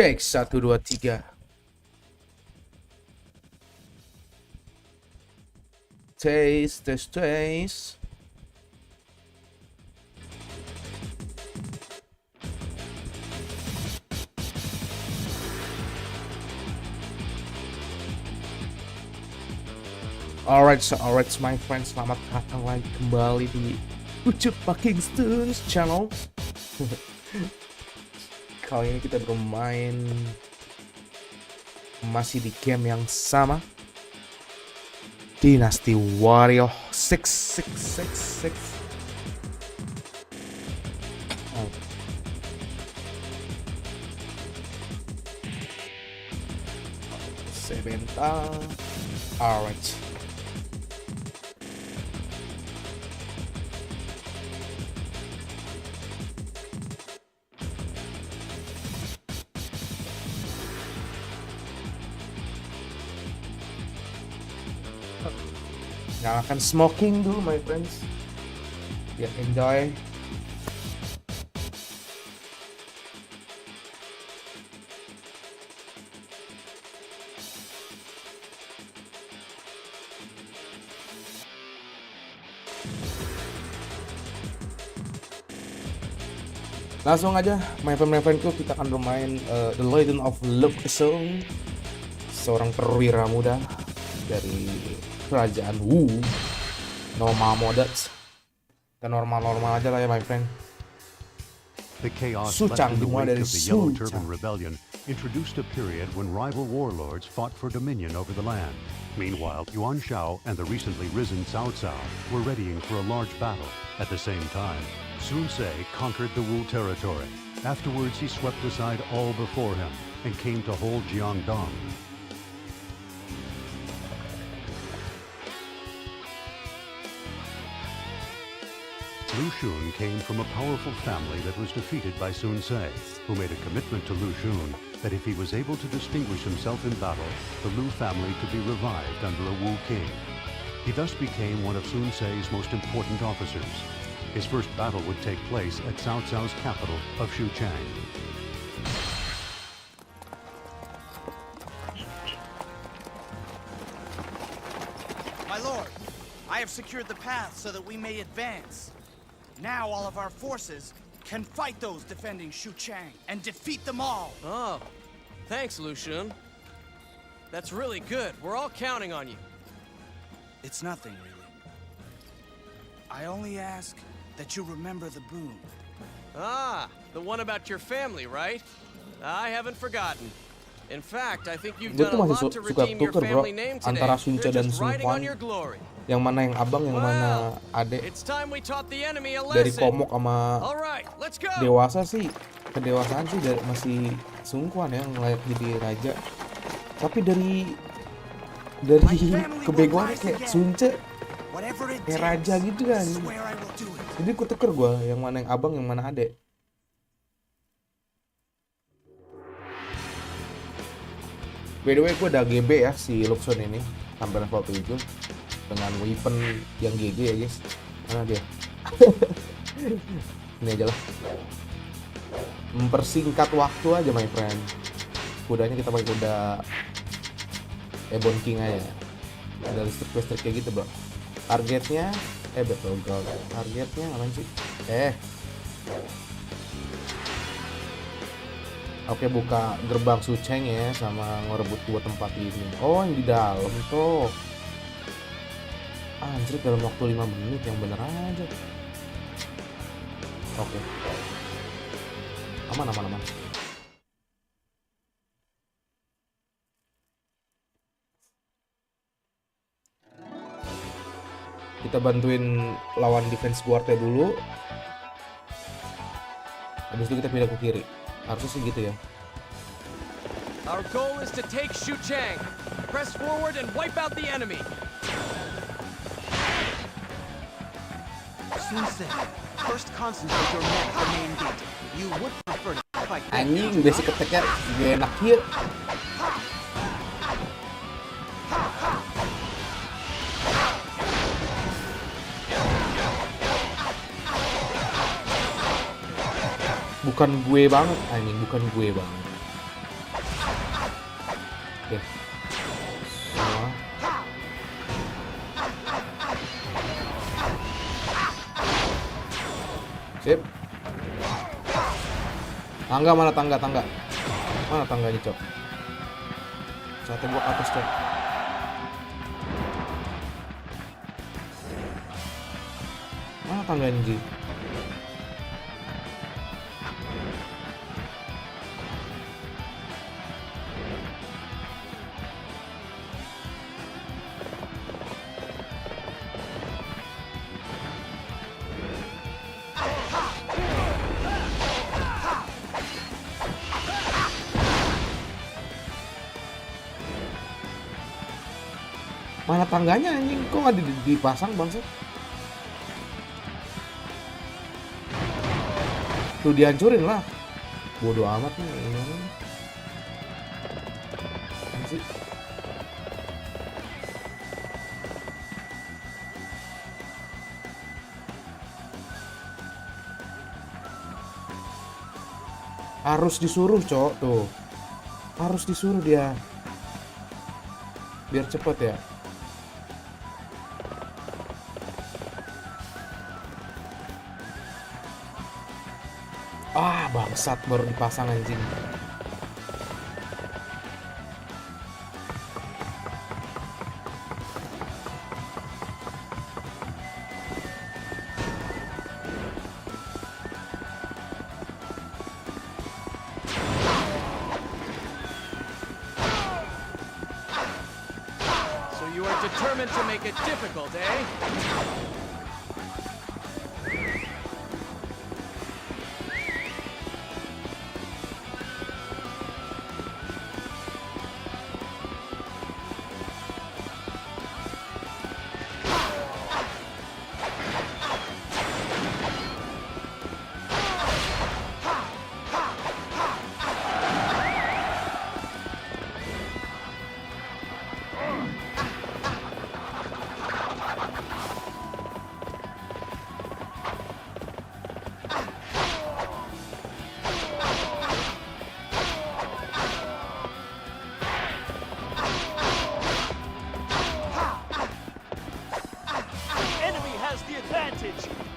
Cek 1 2 3. Taste. Alright, my friends, selamat datang lagi kembali di Ucup fucking Stuns channel. Kali ini kita bermain masih di game yang sama, Dynasty Warrior 666. Sebentar. Alright. Nyalakan smoking dulu, my friends. Ya, enjoy. Langsung aja, my friendku, kita akan bermain The Legend of Lu Xun, seorang perwira muda dari kerajaan Wu. Normal mods, kita normal aja lah ya, my friend. The chaos Sucang, left in the dimulai wake dari of the Yellow Sucang. Turban Rebellion introduced a period when rival warlords fought for dominion over the land. Meanwhile, Yuan Shao and the recently risen Cao Cao were readying for a large battle. At the same time, Sun Ce conquered the Wu territory. Afterwards, he swept aside all before him and came to hold Jiangdong. Lu Xun came from a powerful family that was defeated by Sun Ce, who made a commitment to Lu Xun that if he was able to distinguish himself in battle, the Lu family could be revived under a Wu king. He thus became one of Sun Ce's most important officers. His first battle would take place at Cao Cao's capital of Xuchang. My lord, I have secured the path so that we may advance. Now all of our forces can fight those defending Xuchang and defeat them all. Oh, thanks, Lu Xun. That's really good. We're all counting on you. It's nothing, really. I only ask that you remember the boon. Ah, the one about your family, right? I haven't forgotten. In fact, I think you've Gue done tuh a masih lot to suka redeem your tuker, bro, family name today. antara Sun Ce You're dan just Sun riding Quan. on your glory. Yang mana yang abang, yang mana adek. It's time we taught the enemy a Dari lesson. komok sama All right, let's go. dewasa sih, kedewasaan sih masih Sun Quan yang layak jadi raja. Tapi dari kebegoannya kayak Sun Ce kayak raja gitu kan. Jadi ku teker gue yang mana yang abang, yang mana adek. By the way, gue udah GB ya si Lu Xun ini sampai level 7 dengan weapon yang GG ya guys. Mana dia? Ini aja lah. Mempersingkat waktu aja, my friend. Kudanya kita pakai kuda Ebon King aja. Ada listrik kayak gitu, bro. Targetnya betul, bro. Targetnya apa sih? Oke, buka gerbang Xuchang ya, sama ngerebut 2 tempat ini. Oh, yang di dalam tuh. Anjir, dalam waktu 5 menit, yang bener aja. Oke. Aman. Kita bantuin lawan defense guardnya dulu. Habis itu kita pindah ke kiri. Harusnya sih gitu ya. Our goal is to take Xuchang. Press forward and wipe out the enemy. Sun Ce, first concentrate your men at the main gate. You would prefer to fight them. Anjing, basic attack-nya gak enak ya. Bukan gue banget, anjing, bukan gue banget. Oke. Semua. Sip. Tangga mana tangga? Mana tangganya, Cok? Satu gua ke atas, Cok. Mana tangganya, Ji? Mana tangganya anjing? Kok nggak dipasang bangsat? Tuh dihancurin lah. Bodoh amat nih. Anjing. Harus disuruh, Cok, tuh. Harus disuruh dia. Biar cepet ya. Ah, bangsat baru dipasang anjing. So you are determined to make it difficult, eh?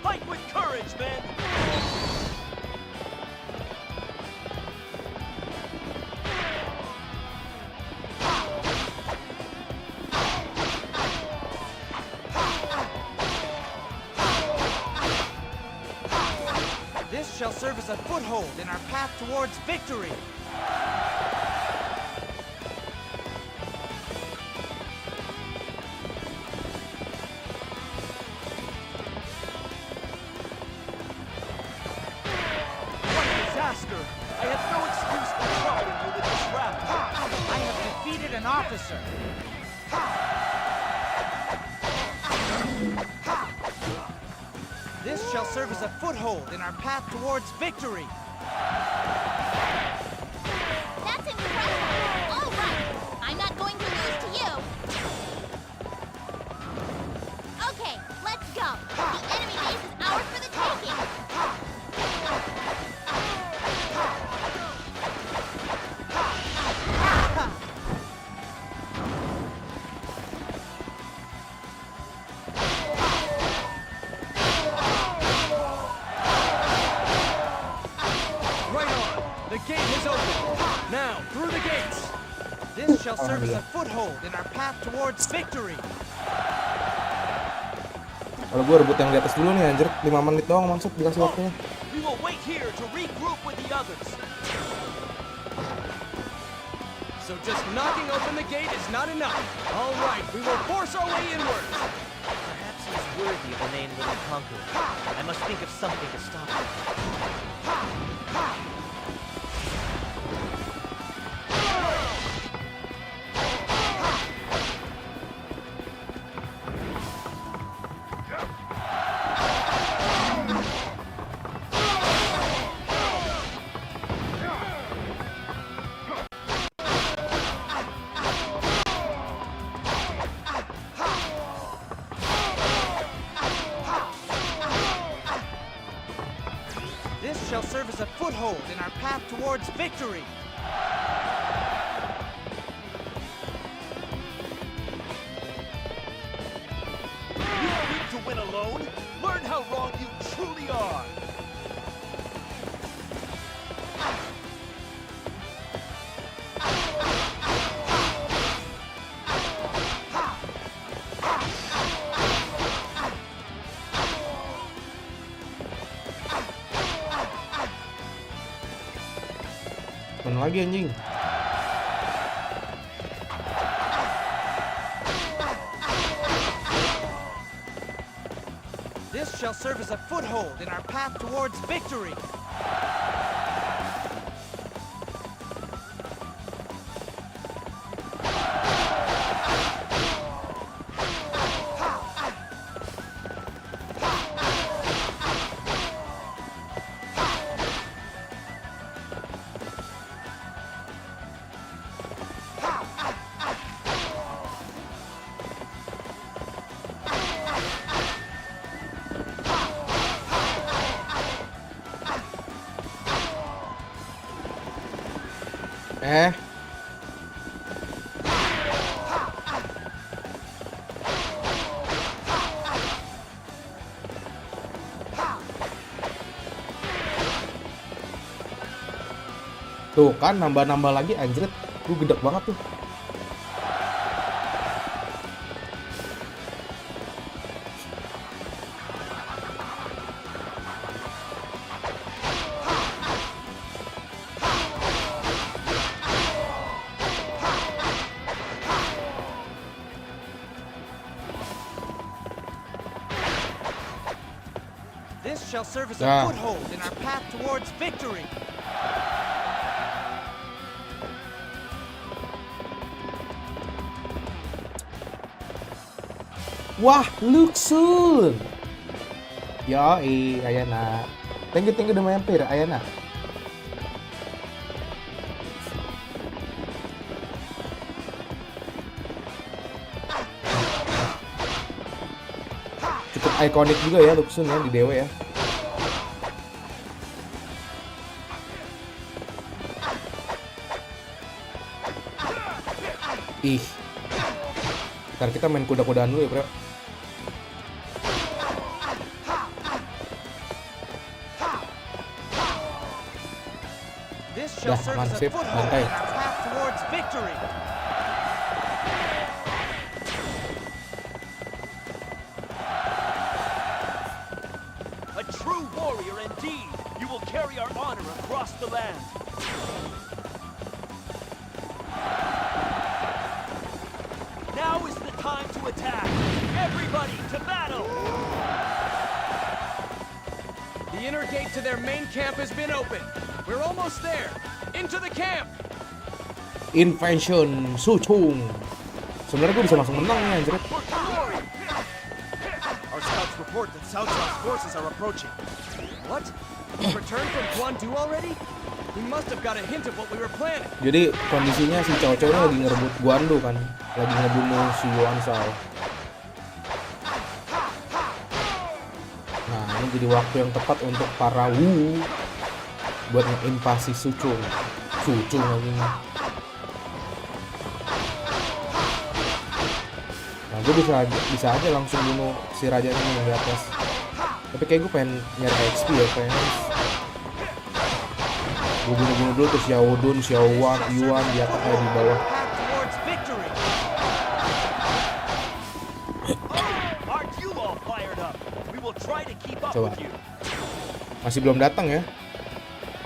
Fight with courage, men! This shall serve as a foothold in our path towards victory. I have no excuse for troubling you with this round. I have defeated an officer. This shall serve as a foothold in our path towards victory. That's impressive. All right. I'm not going to lose to you. Okay, let's go. The enemy base is ours for the taking. Now, through the gates! This shall serve as a foothold in our path towards victory. Kalau gue rebut yang di atas dulu nih anjir, 5 menit doang maksud dikasih waktunya. We will wait here to regroup with the others. So just knocking open the gate is not enough. All right, we will force our way inward. Perhaps he's worthy of the name Little Conqueror. I must think of something to stop him. This shall serve as a foothold in our path towards victory. alone. Learn how wrong you truly are. Mana lagi anjing? This shall serve as a foothold in our path towards victory. Tuh kan nambah-nambah lagi anjrit. Gue gedek banget tuh. This shall serve as a Yeah. foothold in our path towards victory. Wah, Lu Xun. Yoi, Ayana. Thank you udah mampir, Ayana. Cukup ikonik juga ya Lu Xun ya di Dewa ya. Ih. Ntar kita main kuda-kudaan dulu ya, bro. This shall Dah, serve aman, as a sip, foothold santai. in our path towards victory. A true warrior indeed. You will carry our honor across the land. Now is the time to attack. Everybody to battle. The inner gate to their main camp has been opened. We're almost there. Into the camp. Invention Sucung. Sebenarnya gue bisa langsung menang nih anjir. For glory. Our scouts report that Cao Cao's forces are approaching. What? You returned from Guandu already? He must have got a hint of what we were planning. Jadi kondisinya si cowok-cowok ini lagi ngerebut Guandu kan, lagi ngebunuh si Yuan Shao. Nah ini jadi waktu yang tepat untuk para Wu buat nginvasi Sucung lagi. Nah gue bisa aja langsung bunuh si rajanya yang di atas. Tapi kayak gue pengen nyari XP ya, pengen gue bunuh dulu tuh Xiaodun, Xiaowan, Yuan di atas di bawah. Path towards victory. Aren't you all fired up? We will try to keep up Coba. with you. Masih belum datang ya?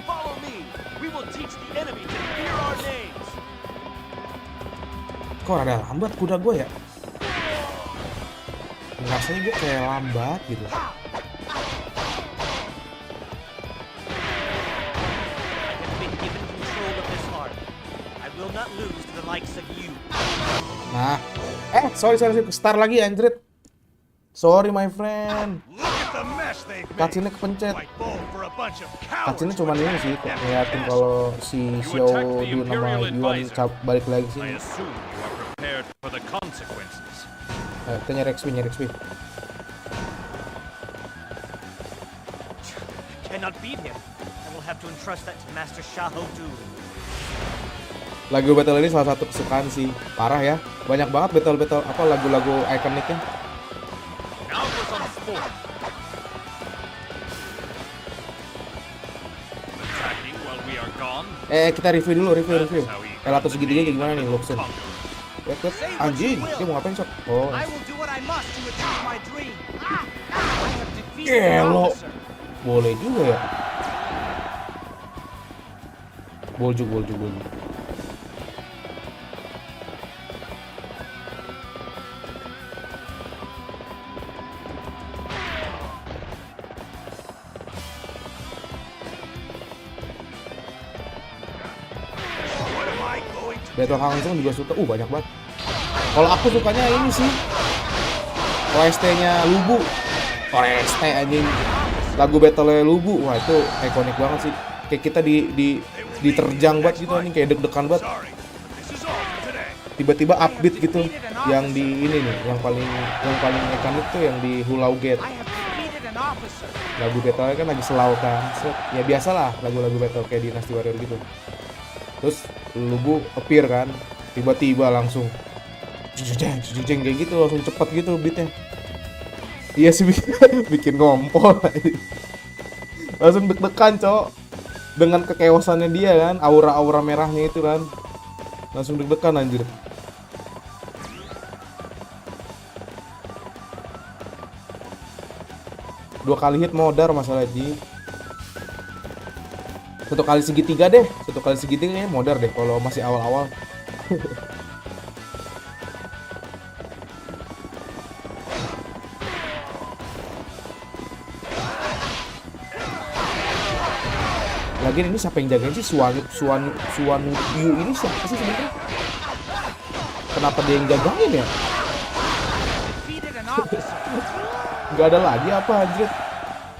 Follow me. We will teach the enemy to fear our names. Kok rada lambat kuda gue ya? Rasanya gue kayak lambat gitu. Will not lose to the likes of you. Nah, sorry, start lagi anjrit. Sorry my friend. Look at the mess they've made. Cutscene kepencet. Like ball for a bunch of cowards. Cutscene cuma ini sih, ngeliatin kalau si Xiaodun sama Yuan balik lagi sini. I assume you are prepared for the consequences. Kita nyari XP. Cannot beat him. I will have to entrust that to Master Xiaodun. Lagu battle ini salah satu kesukaan sih, parah ya. Banyak banget battle apa lagu-lagu ikoniknya. Now for some for him. Attacking while we are gone. Kita review dulu, review. L1 segitiga kayak gimana nih, Lu Xun? Lihat, anjing, dia mau ngapain, Sok? Oh. I will do what I must to achieve my dream. I have defeated an Gelo. officer. Boleh juga ya. Boljuk. Battle langsung juga suka. Banyak banget. Kalau aku sukanya ini sih. OST-nya Lubu. OST anjing. Lagu battle-nya Lubu. Wah, itu ikonik banget sih. Kayak kita diterjang banget gitu anjing, kayak deg-degan banget. Tiba-tiba upbeat gitu. Yang di ini nih, yang paling ikonik tuh yang di Hulau Gate. I have defeated an officer. Lagu battle kan lagi selalu kan. Ya biasalah lagu-lagu battle kayak Dynasty Warrior gitu. Terus Lubu appear kan, tiba-tiba langsung jujeng kayak gitu, langsung cepet gitu beatnya. Iya sih, bikin ngompol. Langsung deg-degan, Cok. Dengan kekeosannya dia kan, aura-aura merahnya itu kan. Langsung deg-degan anjir. Dua kali hit modar masalah Ji. Satu kali segitiga kayaknya modar deh kalau masih awal-awal. Lagian ini siapa yang jagain sih? Suan Yu ini siapa sih sebenarnya? Kenapa dia yang jagain ya? Defeated an officer. Gak ada lagi apa anjir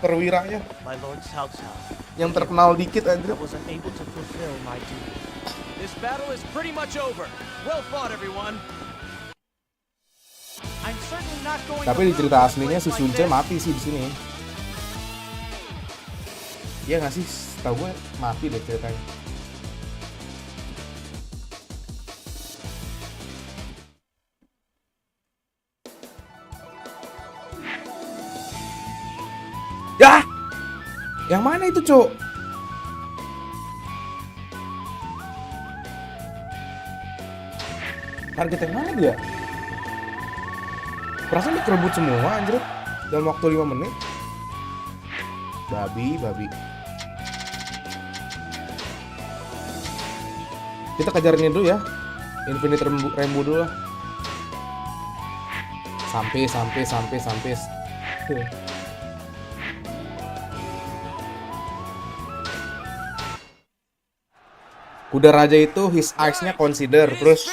perwiranya My Lord Cao Cao, yang terkenal dikit I anjir. was unable to fulfill my duty. This battle is pretty much over. Well fought, everyone. I'm certainly not going Tapi di to cerita lose aslinya si like Sun this. mati sih di sini. Iya nggak sih? Tahu gue mati deh ceritanya. Ya! Yang mana itu, Cok? Target yang mana dia? Perasaan dikerebut semua anjir dalam waktu 5 menit. Babi. Kita kejar ini dulu ya. Infinite Rainbow dulu lah. Sampai. Kuda raja itu his eyes-nya consider, terus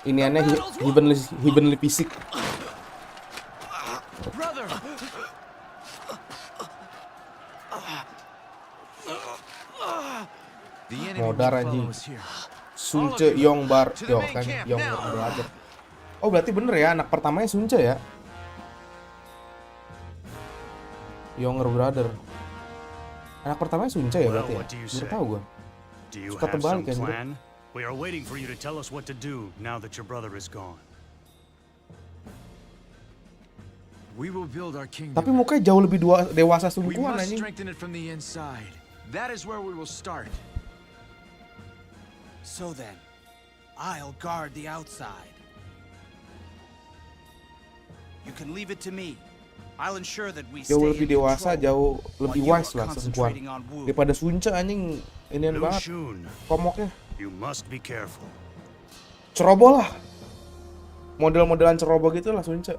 iniannya heavenly physique. Brother. Modar anjing. Sunce Yongbar kan Yongbar brother. Oh berarti bener ya, anak pertamanya Sunce ya. Younger brother. Anak pertamanya Sunce ya berarti ya. Baru tahu gua. Do you Suka have terbalik some kan, plan? We are waiting for you to tell us what to do now that your brother is gone. We will build our kingdom. Tapi mukanya jauh lebih dewasa We sungguhan must anjing. strengthen it from the inside. That is where we will start. So then, I'll guard the outside. You can leave it to me. I'll ensure that we stay Jauh lebih in dewasa, control, jauh while lebih you are wise lah concentrating sungguhan. on Wu. Daripada Sunce anjing inian Lu banget Xun, komoknya. you must be careful. Ceroboh lah. Model-modelan ceroboh gitu lah Sunce.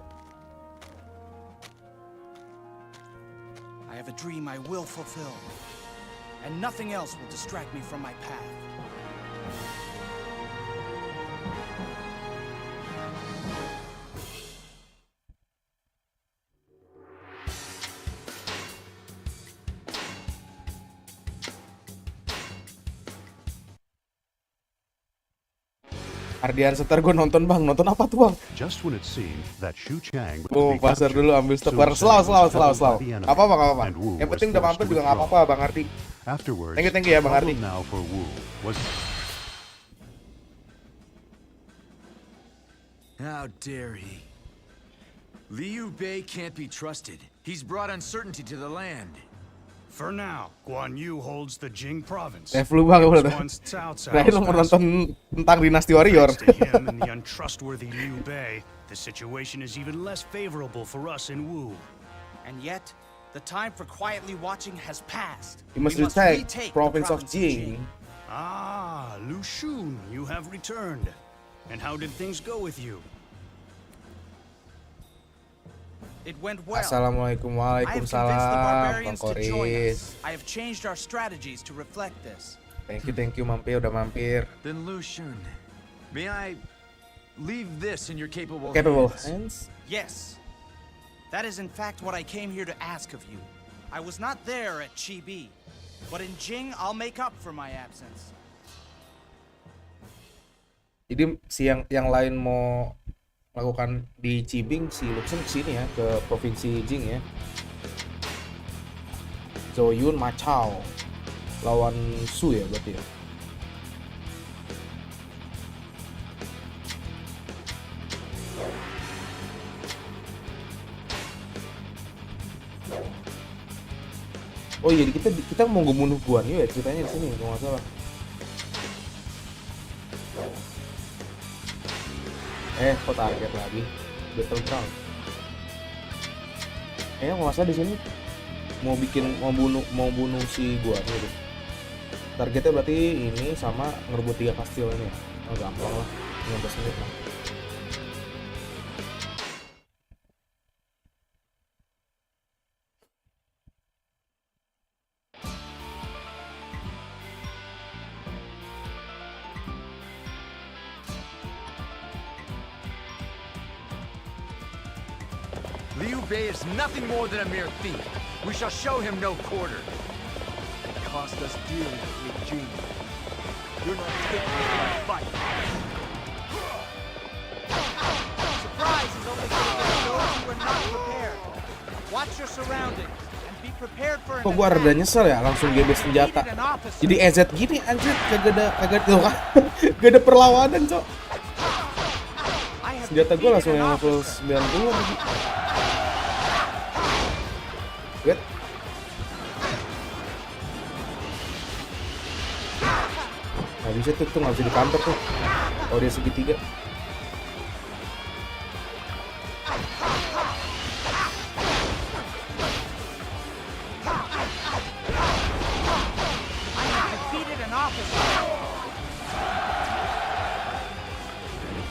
I have a dream I will fulfill, and nothing else will distract me from my path. Ardian setar gue nonton bang, nonton apa tuh bang? Just when it seemed that Xu Chang Oh would be pasar captured, dulu ambil stepper, Sun Tse selalu. was held by the enemy, Apa. and Wu Yang was penting udah forced mampir to juga nggak withdraw. apa-apa bang Ardi. Afterwards, Thank you ya, Bang the Ardi. problem now for Wu was How dare he? Liu Bei can't be trusted. He's brought uncertainty to the land. For now, Guan Yu holds the Jing province. Flu banget udah. Once Cao Cao's Terakhir lo mau nonton tentang Dynasty Warrior. Thanks to him and the untrustworthy Liu Bei, the situation is even less favorable for us in Wu. And yet, the time for quietly watching has passed. You must We retake retake the province of province Jing. Ah, Lu Xun, you have returned. And how did things go with you? It went well. Assalamualaikum, I have convinced the waalaikumsalam, Bang barbarians to join Koris. us. I have changed our strategies to reflect this. Thank you mampir, udah mampir. Then Lu Xun, may I leave this in your capable Hands? Yes. That is in fact what I came here to ask of you. I was not there at Chibi, but in Jing I'll make up for my absence. Jadi si yang lain mau lakukan di Cibing, si Lu Xun kesini ya, ke provinsi Jing ya. Zoyun Macau lawan Su ya berarti ya. Oh iya, kita mau ngebunuh Guan Yu ya ceritanya di sini kalau nggak salah. Kok target lagi? Battleground. Kayaknya nggak salah di sini mau bunuh si Guan Yu. Targetnya berarti ini sama ngerebut 3 kastil ini ya. Oh, gampang lah, 15 menit lah. Liu Bei is nothing more than a mere thief. We shall show him no quarter. It cost us dearly to take Jing. You're not capable of my fight. Surprise is only good against those who are not prepared. Watch your surroundings and be prepared for an Kok gua rada nyesel ya langsung gebet senjata. Jadi EZ gini anjir, kagak ada gak ada perlawanan, Cok. Senjata gua langsung yang level 90 lagi. Lihat. Nggak bisa tuh nggak bisa dikantor tuh. Kalau dia segitiga.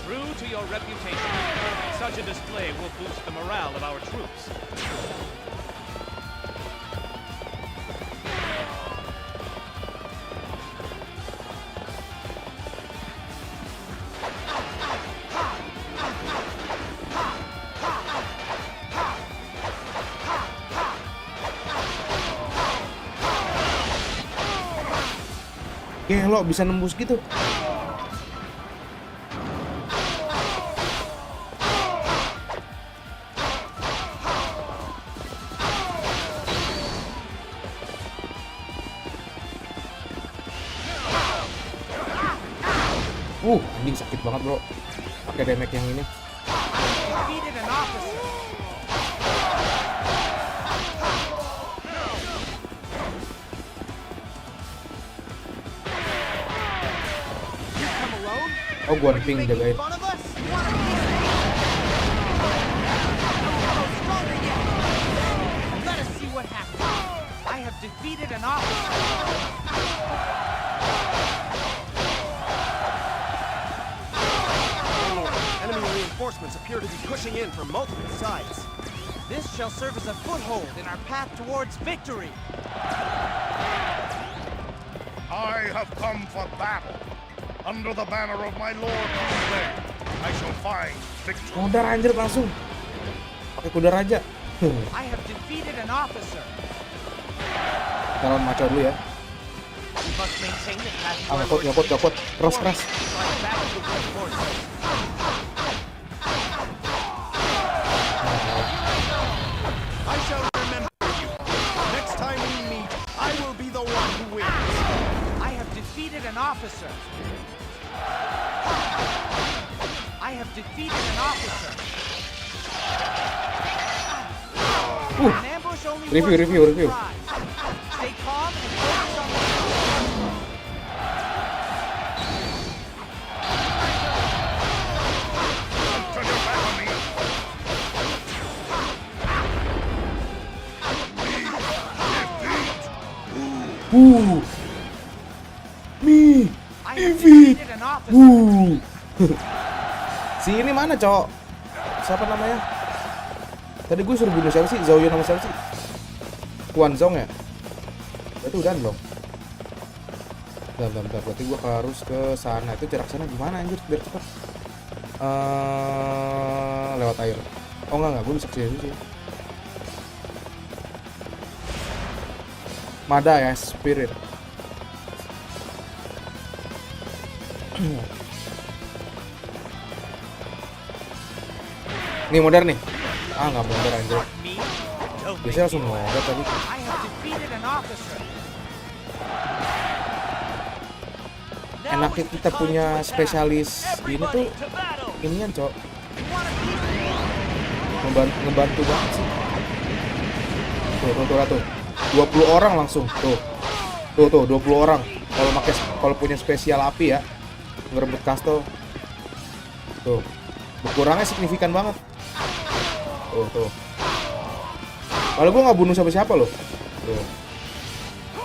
True to your reputation, such a display will boost the morale of our troops. Lo bisa nembus gitu. Anjing sakit banget bro. Pakai damage yang ini. Oh, gua ping jagain. Enemy reinforcements appear to be pushing in from multiple sides. This shall serve as a foothold in our path towards victory. I have come for battle. Under the banner of my lord Liu Bei, I shall find victory. Kuda ranger langsung. Pakai kuda raja. I have defeated an officer. Jalan maco dulu ya. We must maintain the path to our lord's Nyokot. Keras. I shall remember you. Next time we meet, I will be the one who wins. I have defeated an officer. I have defeated an officer. An ambush only Review, works review, for review. surprise. Stay calm and focus on the Turn your back on me. Me. I have defeated an officer. Si ini mana, Cok? Siapa namanya? Tadi gue suruh bunuh siapa sih? Zhao Yun sama siapa sih? Kuan Zong ya? Berarti udah belum? Bentar. Berarti gue harus ke sana. Itu jarak sana gimana anjir? Biar cepet. Lewat air. Oh enggak, gue bisa ke sini sih. Mada ya, spirit. Nih modern nih. Nggak modern anjir. Biasanya langsung modern tadi. I have defeated an officer. Enaknya kita punya spesialis ini tuh inian, Cok. Ngebantu banget sih. Tuh. 20 orang langsung. Tuh 20 orang. Kalau punya spesial api ya, ngerebut kastel. Tuh. Berkurangnya signifikan banget. Tuh. Kalau gue nggak bunuh siapa loh. Tuh.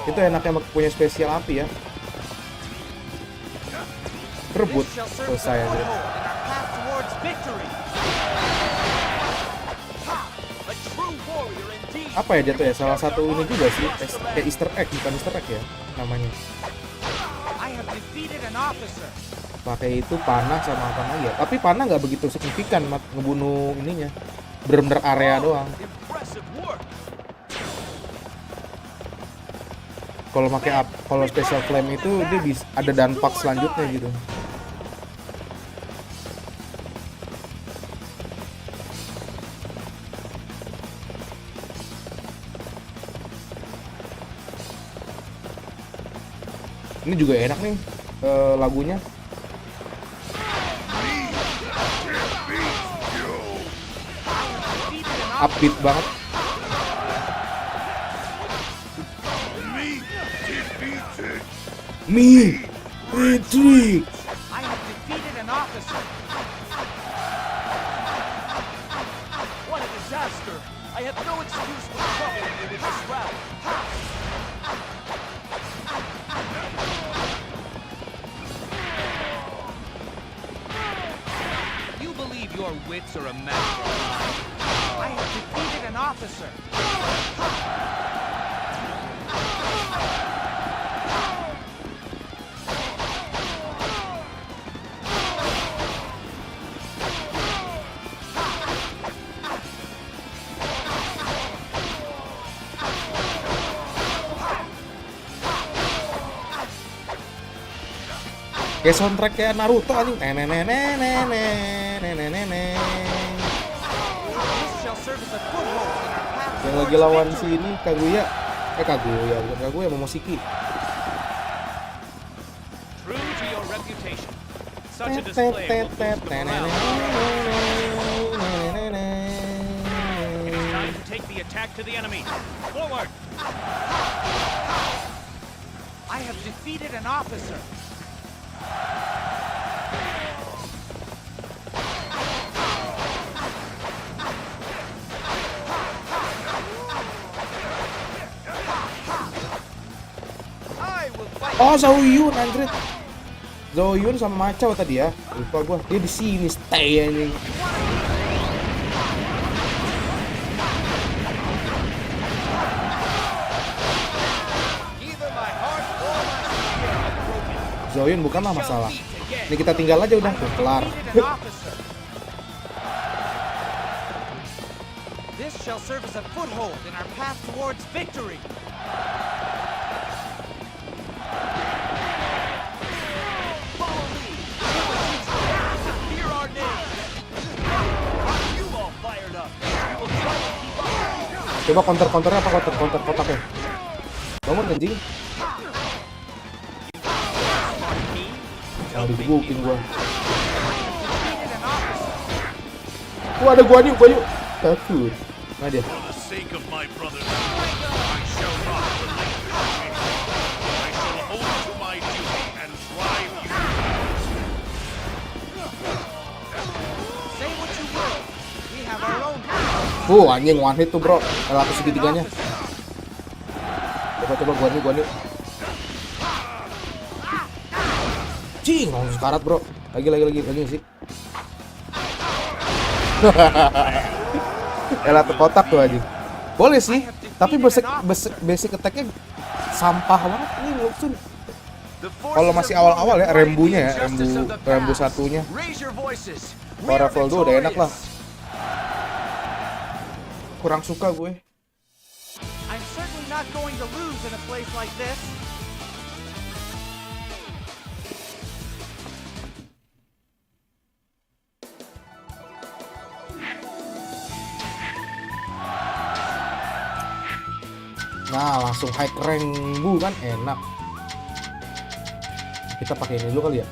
Itu enaknya punya spesial api ya. Rebut selesai aja. Apa ya jatuh ya? Salah satu ini juga sih, kayak Easter egg, bukan Easter egg ya namanya. Pakai itu panah sama apa lagi ya? Tapi panah nggak begitu signifikan ngebunuh ininya. Bener-bener area doang. Kalau special flame itu dia bisa ada dampak selanjutnya gitu. Ini juga enak nih lagunya. Upbeat banget. Me retreat. I have defeated an officer. What a disaster! I have no excuse for troubling you with this route. You believe your wits are a match for mine. I have defeated an officer. Kayak soundtrack kayak Naruto anjing. Yang lagi lawan si ini Kaguya. Bukan Kaguya, Momoshiki. True to your reputation, such a display will boost the morale. It is time to take the attack to the enemy. Forward! I have defeated an officer. Oh, Zhao Yun anjir. Zhao Yun sama Macau tadi ya. Lupa gua. Dia di sini stay anjing. Zhao Yun bukanlah masalah. Ini kita tinggal aja udah tuh, kelar. This shall serve as a foothold in our path towards victory. Coba counter-counternya apa? Counter kotaknya. Bangun anjing. Digebukin gua. Ada gua nih. Takut. Nah dia. sake of my brother, I shall not relinquish me. I shall hold to my duty and drive you. Say what you will. We have our own. Anjing one hit tuh bro, lapis segitiganya. Coba gua nih. Cing, langsung sekarat bro. Lagi sih. Elah terkotak tuh anjing. Boleh sih, tapi basic attack-nya sampah banget nih Lu Xun. Kalau masih awal-awal ya, rembunya ya, rembu satunya. Kalau level 2 udah enak lah. Kurang suka gue. I'm certainly not going to lose in a place like this. Nah, langsung high rank kan enak. Kita pakai ini dulu kali ya.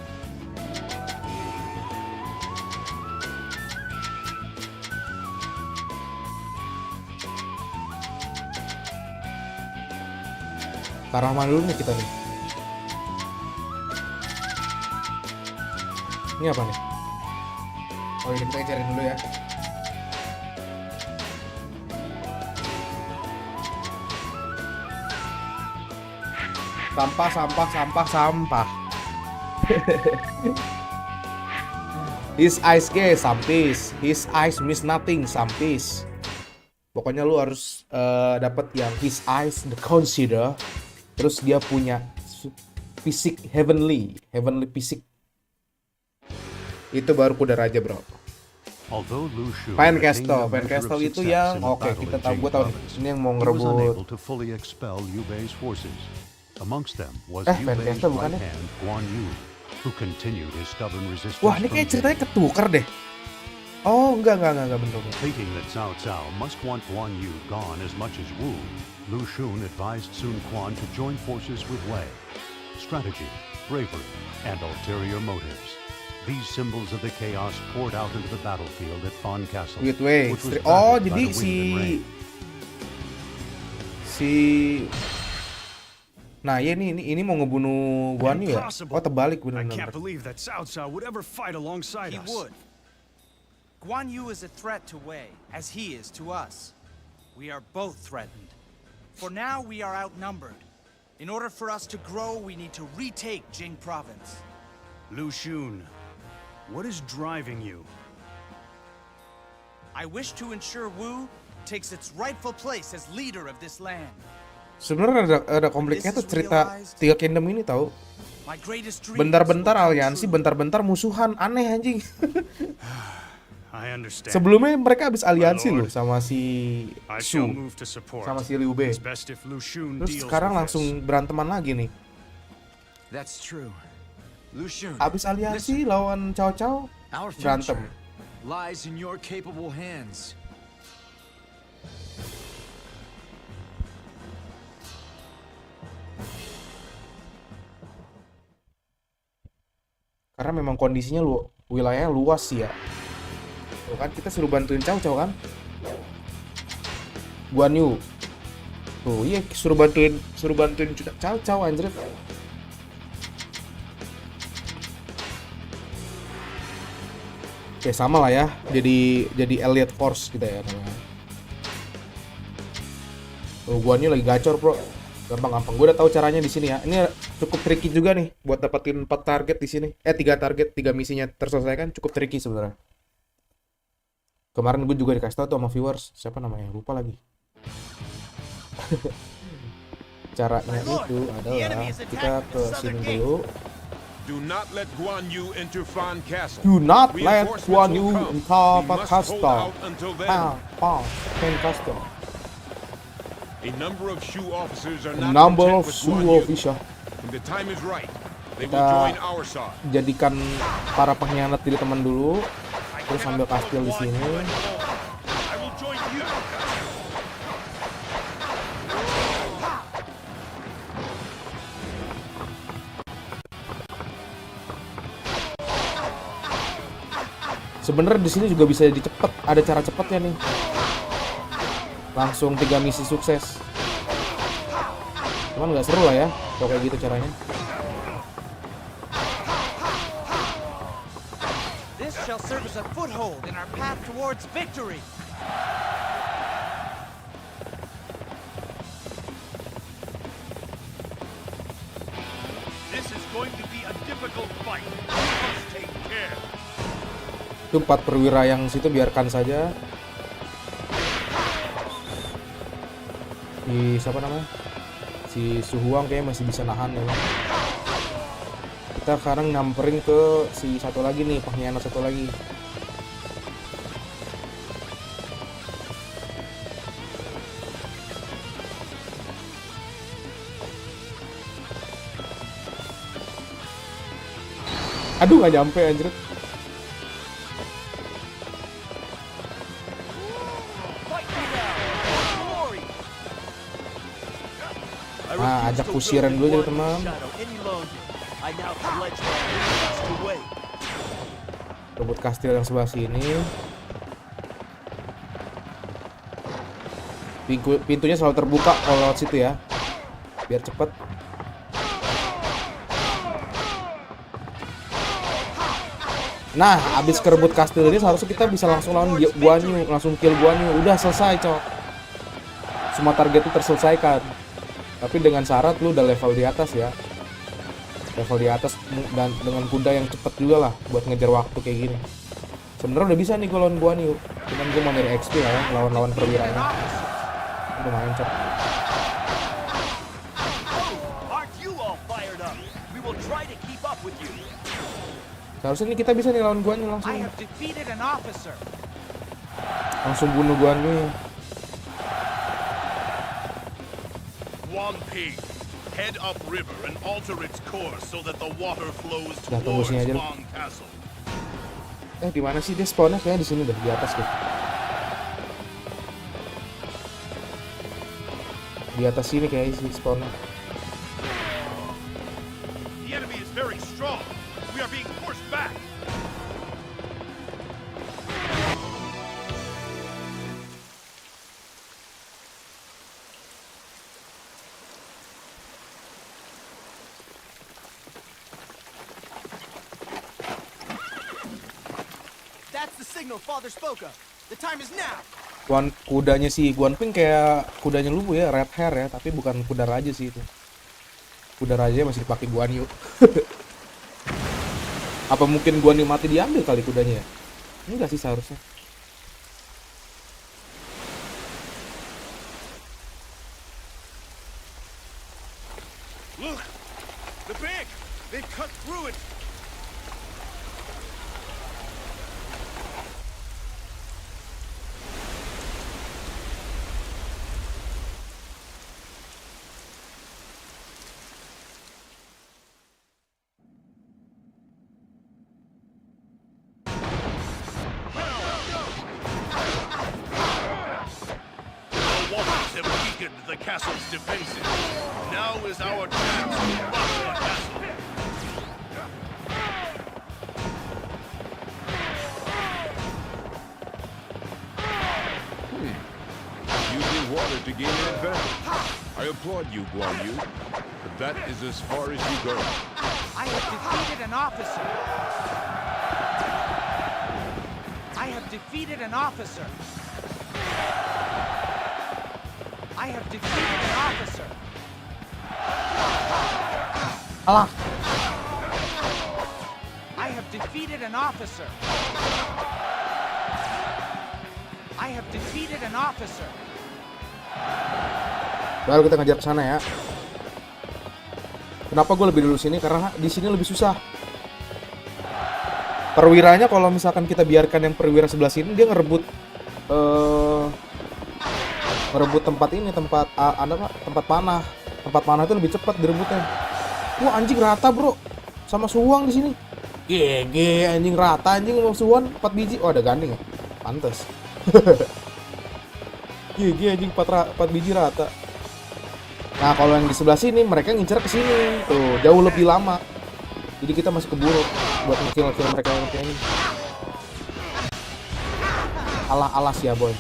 Karah mana dulu nih kita nih. Ini apa nih? Oh ini kita cari dulu ya. Sampah. His eyes ke sampis. His eyes miss nothing sampis. Pokoknya lu harus dapat yang his eyes the consider. Terus dia punya fisik heavenly fisik. Itu baru kuda raja bro. Fan Castle itu yang oke, kita tahu, gue tahu ini yang mau ngerebut. Fan Castle bukan ya? Wah ini kayak ceritanya ketukar deh. Oh enggak bener. Thinking that Cao Cao must want Guan Yu gone as much as Wu, Lu Xun advised Sun Quan to join forces with Wei. Strategy, bravery, and ulterior motives. These symbols of the chaos poured out into the battlefield at Fan Castle. With Wei. Oh jadi Nah ya ini mau ngebunuh Guan Yu ya? Oh terbalik bener. I can't believe that Cao Cao would ever fight alongside us. He would. Guan Yu is a threat to Wei, as he is to us. We are both threatened. For now, we are outnumbered. In order for us to grow, we need to retake Jing province. Lu Xun, what is driving you? I wish to ensure Wu takes its rightful place as leader of this land. Sebenarnya ada konfliknya tuh cerita Tiga Kingdom ini tahu. My greatest dream Bentar-bentar aliansi, bentar-bentar musuhan, aneh anjing. I understand. Sebelumnya mereka habis aliansi loh sama si Xu, sama si Liu Bei. Terus sekarang langsung beranteman lagi nih. That's true. Lu Xun, Habis aliansi lawan Cao Cao berantem. Lies in your capable hands. Karena memang kondisinya wilayahnya luas sih ya. Tuh kan kita suruh bantuin Cao Cao kan. Guan Yu. Tuh iya suruh bantuin Cao Cao anjir. Oke sama lah ya. Jadi elite force kita ya namanya. Tuh Guan Yu lagi gacor, bro. Gampang-gampang. Gue udah tahu caranya di sini ya. Ini cukup tricky juga nih buat dapetin 4 target di sini. 3 target, 3 misinya terselesaikan cukup tricky sebenarnya. Kemarin gue juga dikasih tahu tuh sama viewers, siapa namanya? Lupa lagi. Caranya itu adalah kita ke sini dulu. Do not let Guan Yu enter Fan Castle. Do not let Guan Yu enter Fan Castle. Fan Castle. A number of Shu officers are not Number of content with Shu Guan Yu. officer. When the time is right, they will Kita join our side. jadikan para pengkhianat jadi teman dulu. Terus ambil kastil di sini. I will join you. Sebenarnya di sini juga bisa dicepet, ada cara cepetnya nih. langsung 3 misi sukses. Cuman nggak seru lah ya kalau kayak gitu caranya. This shall serve as a foothold in our path towards victory. This is going to be a difficult fight. We must take care. Itu 4 perwira yang situ biarkan saja. Siapa namanya? Si Suhuang kayaknya masih bisa nahan ya. Kita sekarang nyamperin ke si satu lagi nih, pengkhianat satu lagi. Aduh, nggak nyampe anjir. Nah, ajak kusiran dulu jadi teman. Rebut kastil yang sebelah sini. Pintunya selalu terbuka kalau lewat situ ya, biar cepet. Nah, abis kerebut kastil ini seharusnya kita bisa langsung lawan Guan Yu, langsung kill Guan Yu. Udah selesai, cok. Semua target itu terselesaikan. Tapi dengan syarat lu udah level di atas ya. Level di atas dan dengan kuda yang cepet juga lah buat ngejar waktu kayak gini. Sebenarnya udah bisa nih gue lawan Guan Yu. Cuman gue mau nyari XP lah ya, lawan-lawan perwiranya. Lumayan cepet. Seharusnya nih kita bisa nih lawan Guan Yu langsung. Langsung bunuh Guan Yu. Head up river and alter its course so that the water flows Nah, tunggu towards sini aja. Wang Castle. Di mana sih dia spawnnya? Kayaknya di sini deh, di atas deh. Di atas sini kayaknya sih spawnnya. The enemy is very strong. We are being forced back. Father spoke of. The time is now. Kudanya si Guan Ping kayak kudanya Lu ya, red hair ya, tapi bukan kuda raja sih itu. Kuda raja masih dipakai Guan Yu. Apa mungkin Guan Yu mati diambil kali kudanya ya? Enggak sih seharusnya. Look, the bank. They've cut through it. The castle's defenses. Now is our chance to rock the castle. Using water to gain an advantage. I applaud you, Guan Yu, but that is as far as you go. I have defeated an officer. I have defeated an officer. I have defeated an officer. Alah. I have defeated an officer. I have defeated an officer. Baru kita ngejar ke sana ya. Kenapa gue lebih dulu sini? Karena di sini lebih susah. Perwiranya kalau misalkan kita biarkan yang perwira sebelah sini, dia ngerebut tempat ini, tempat panah. Tempat panah itu lebih cepat direbutnya. Wah, anjing rata, Bro. Sama Suwang di sini. GG, anjing rata, anjing sama Suwang 4 biji. Oh, ada ganding ya. Pantes. GG, anjing 4 biji rata. Nah, kalau yang di sebelah sini mereka ngincer ke sini. Tuh, jauh lebih lama. Jadi kita masih keburu buat nge-kill mereka yang kayak ini. Alas ya, boy.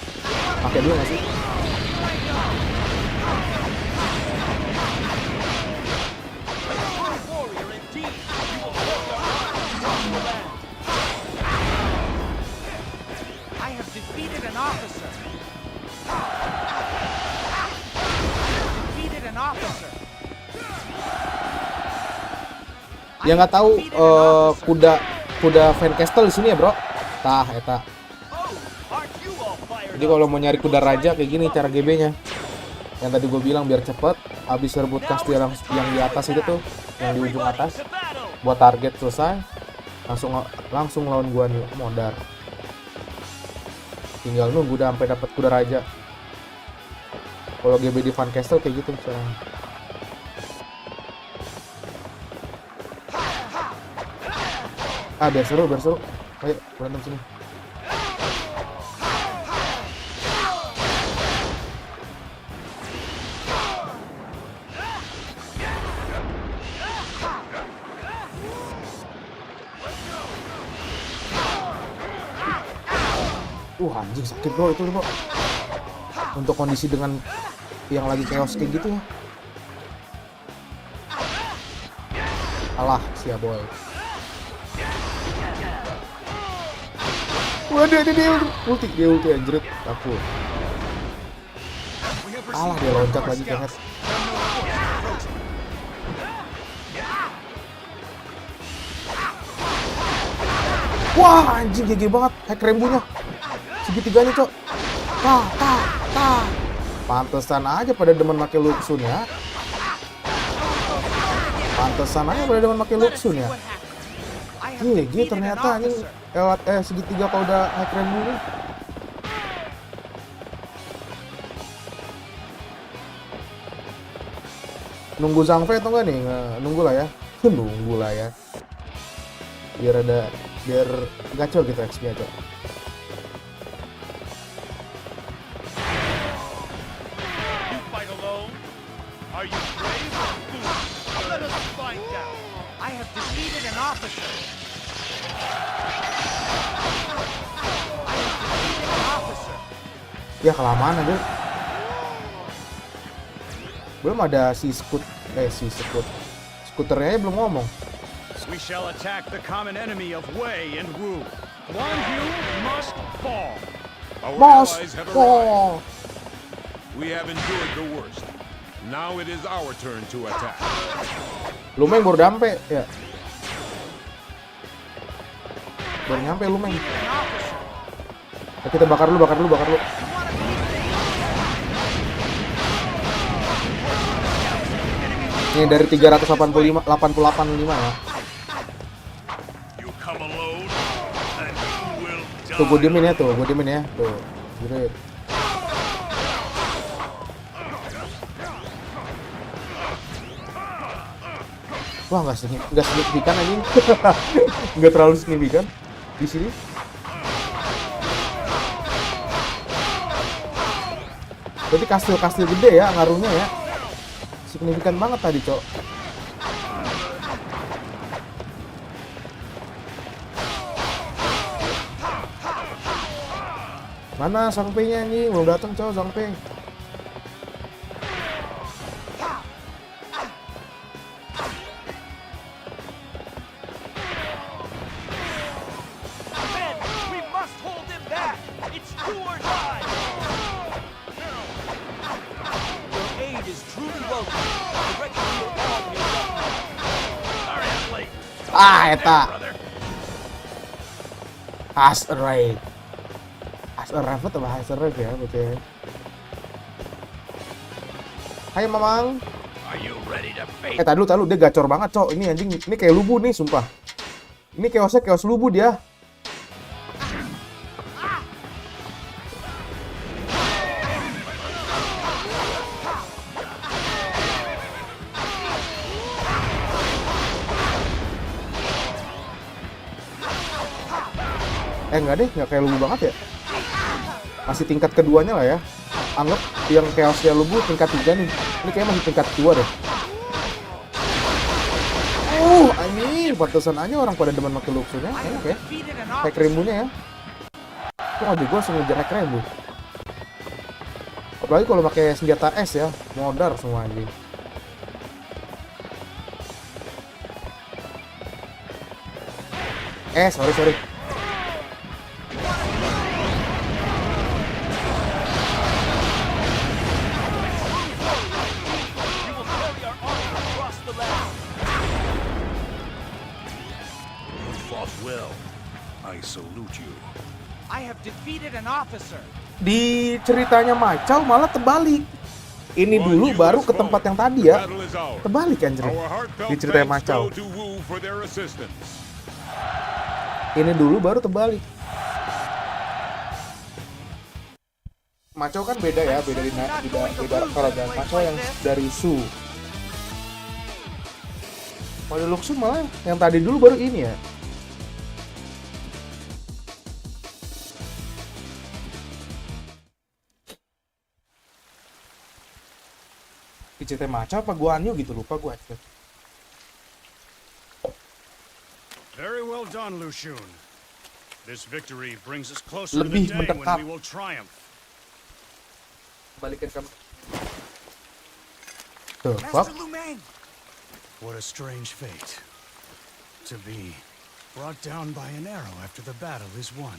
Pakai dulu nggak sih? Yang nggak tahu kuda Van Castle di sini ya, Bro. Tah eta. Jadi kalau mau nyari kuda raja kayak gini cara GB-nya. Yang tadi gue bilang biar cepet, habis rebut kastil yang di atas itu tuh, yang di ujung atas, buat target selesai, langsung lawan gua nih modar. Tinggal nunggu udah sampai dapat kuda raja. Kalau GB di Van Castle kayak gitu misalnya. Biar seru. Ayo berantem sini. Anjing sakit bro itu bro. Untuk kondisi dengan yang lagi chaos kayak gitu ya. Alah sia boy. Waduh dia ulti anjrit aku. Alah dia loncat lagi banget. Wah anjing GG banget hack rembunya. Segitiganya cok. Pantesan aja pada demen pakai Lu Xun ya. Lu Xun ya. GG ternyata anjing lewat segitiga kalau udah hack rembunya. Nunggu Zhangfei atau enggak nih? Nunggu lah ya. Biar gacor gitu XP aja. Are you brave or foolish? Let us find out. I have defeated an officer. Ya kelamaan aja. Belum ada skuternya belum ngomong. We shall attack the common enemy of Wei and Wu. Guan Yu must fall. Our allies have arrived. We have endured the worst. Now it is our turn to attack. Lumeng baru dampe ya. Baru nyampe Lumeng. Kita bakar lu. Ini dari 388 ya. Tuh gue diemin ya. Tuh. Gede. Wah nggak signifikan anjing. Nggak terlalu signifikan di sini. Berarti kastil gede ya ngaruhnya ya. Signifikan banget tadi, Cok. Mana Zhangfei-nya nih? Belum datang, Cok, Zhangfei. Eta As Array atau bahasa Array ya betul. Hai Mamang. Tadi lu dia gacor banget, Cok. Ini anjing, ini kayak lubu nih, sumpah. Ini chaos lubu dia. Enggak deh, nggak kayak lubu banget ya. Masih tingkat keduanya lah ya. Anggap yang chaosnya lubu tingkat 3 nih. Ini kayak masih tingkat 2 deh. Anjir, pantesan aja orang pada demen pakai Lu Xun ya. Enak ya. Hack rembunya ya. Kok aja gue langsung ngejar hack rembu. Apalagi kalau pakai senjata es ya, modar semua anjing. Sorry. Well, I salute you. I have defeated an officer. Di ceritanya Macau malah terbalik. Ini dulu baru ke tempat yang tadi ya. Terbalik anjir. Di ceritanya Macau. Ini dulu baru terbalik. Macau kan beda ya, beda kerajaan Macau yang dari Su. Kalau Lu Xun malah yang tadi dulu baru ini ya. Cerita Macau apa Guan Yu gitu, lupa gue. Very well done, Lu Xun. This victory brings us closer to the Lebih day mendekat. when we will triumph. Balikin kamu. Tuh, fuck. Master Lu Meng! What a strange fate. To be brought down by an arrow after the battle is won.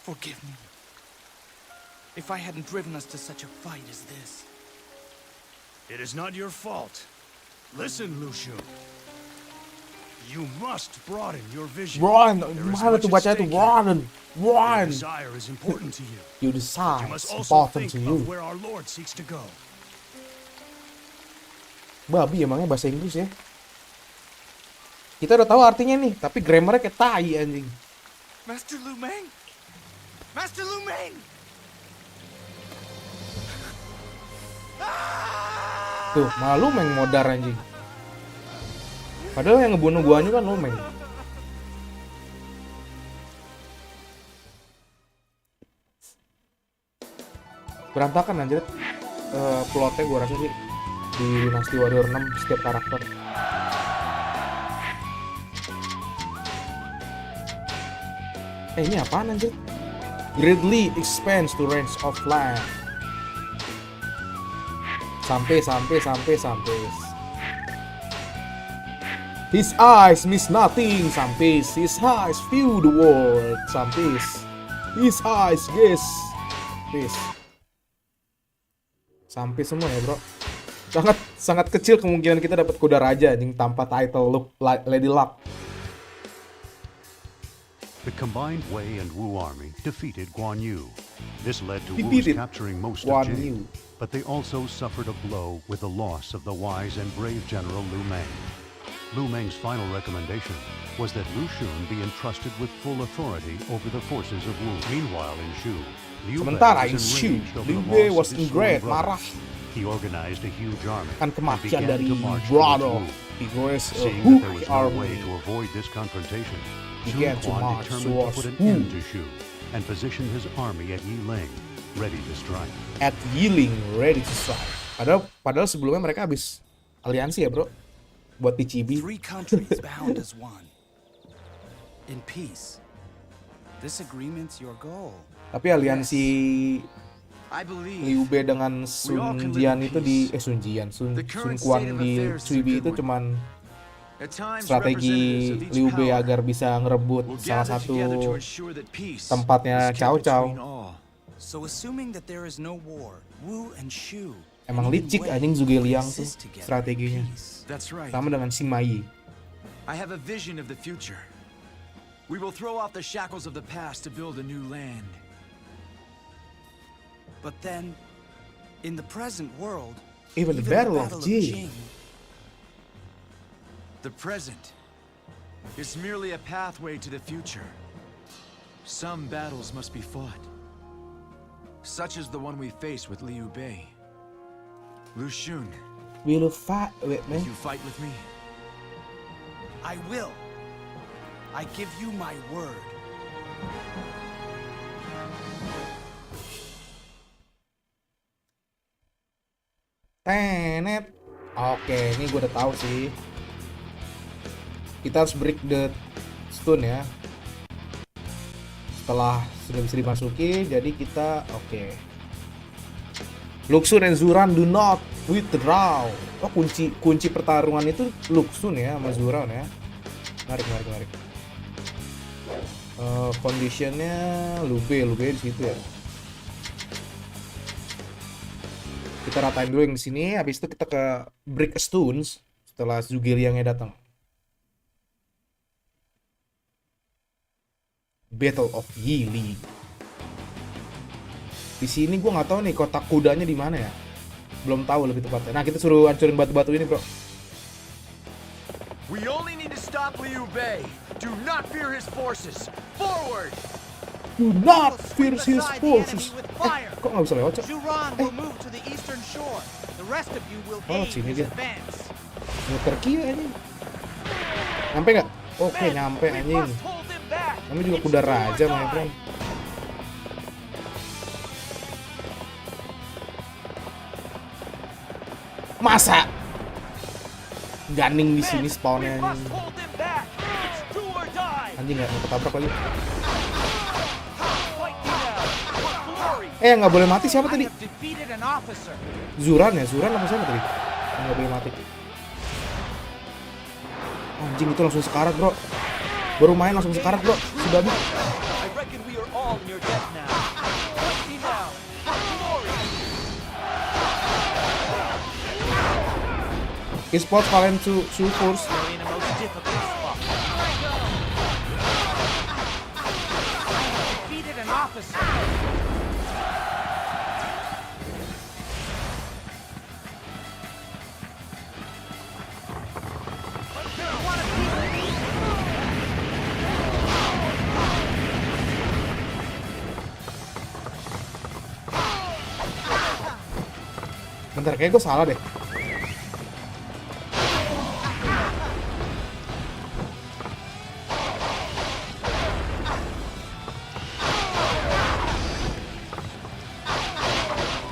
Forgive me. If I hadn't driven us to such a fight as this. It is not your fault. Listen, Lu Xun. You must broaden your vision. Broaden, There is mana much tuh at baca itu stake broaden, here. Your broaden. desire is important to you. You You decide, must it's also important think to you. of where our Lord seeks to go. Babi emangnya bahasa Inggris ya. Kita udah tahu artinya nih, tapi grammarnya kayak tai anjing. Master Lu Meng! Master Lu Meng! Tuh, malah Lu Meng modar anjing. Padahal yang ngebunuh guanya kan Lu Meng. Berantakan anjir. Plotnya gue rasa sih di Dynasty Warrior 6 setiap karakter. Ini apaan anjir? Greatly expands to range of land. Sampai. His eyes miss nothing. Sampai. His eyes view the world. Sampai. His eyes guess. Peace. Sampai semua ya bro. Sangat kecil kemungkinan kita dapat kuda raja anjing tanpa title Lady Luck. The combined Wei and Wu army defeated Guan Yu. This led to Wu's Defeated capturing most Guan of Yu. Jing, but they also suffered a blow with the loss of the wise and brave general Lu Meng. Lu Meng's final recommendation was that Lu Xun be entrusted with full authority over the forces of Wu. Meanwhile in Shu, Liu Bei Sementara in was Shu, enraged over Liu the Bei loss was of his ingrat, twin brother. marah. He organized a huge army Kan and kematian began dari to march brother. towards Wu. He was a Seeing that hook there was no way army. to avoid this confrontation, Began Sun to Quan march determined to towards put an Wu. end to Shu and positioned his army at Yiling, ready to strike. At Yiling, ready to strike. Padahal sebelumnya mereka habis aliansi ya bro, buat di Chibi. 3 countries bound as one. In peace. This agreement's your goal. Tapi aliansi I believe Liu Bei dengan Sun Jian itu di Sun Quan di Chibi itu cuman at times strategi representatives of each Liu Bei power agar bisa ngerebut will salah gather satu together to ensure that peace tempatnya is kept Cao Cao. between all. So assuming that there is no war, Wu and Shu Emang and even licik Wei anjing Zhuge Liang tuh exist together in strateginya. peace. That's right. Sama dengan Sima Yi. I have a vision of the future. We will throw off the shackles of the past to build a new land. But then, in the present world, Even the Battle of Jing. The present is merely a pathway to the future. Some battles must be fought, such as the one we face with Liu Bei. Lu Xun, Will you fight with will me? you fight with me? I will. I give you my word. Tenet. Oke, ini gue udah tahu sih. Kita harus break the stone ya. Setelah sudah bisa dimasuki, jadi kita oke. Lu Xun and Zuran do not withdraw. Oh, kunci pertarungan itu Lu Xun ya sama Zuran ya. Menarik. Conditionnya Lu Bei di situ ya. Kita ratain dulu yang di sini, habis itu kita ke break stones. setelah Zugeliangnya datang. Battle of Yili. Di sini gue nggak tahu nih kotak kudanya di mana ya. Belum tahu lebih tepatnya. Nah, kita suruh hancurin batu-batu ini, bro. We only need to stop Liu Bei. Do not fear his forces. Forward! Do not fear his forces. Kok nggak bisa lewat, Cok? will move to the eastern shore. The rest of you will Oh, aid sini his dia. advance. Muter kiri anjing. Nyampe nggak? Oke, nyampe anjing. Kami juga kuda raja, my friend. Masa Ganing di sini spawnnya anjing. Anjing nggak mau ketabrak lagi. Nggak boleh mati siapa tadi? Zuran ya? Zuran apa siapa tadi? Nggak boleh mati. Anjing itu langsung sekarat, bro. Baru main langsung sekarat, bro. Sudah nih. E-sports kalian support. Bentar, kayak gue salah deh.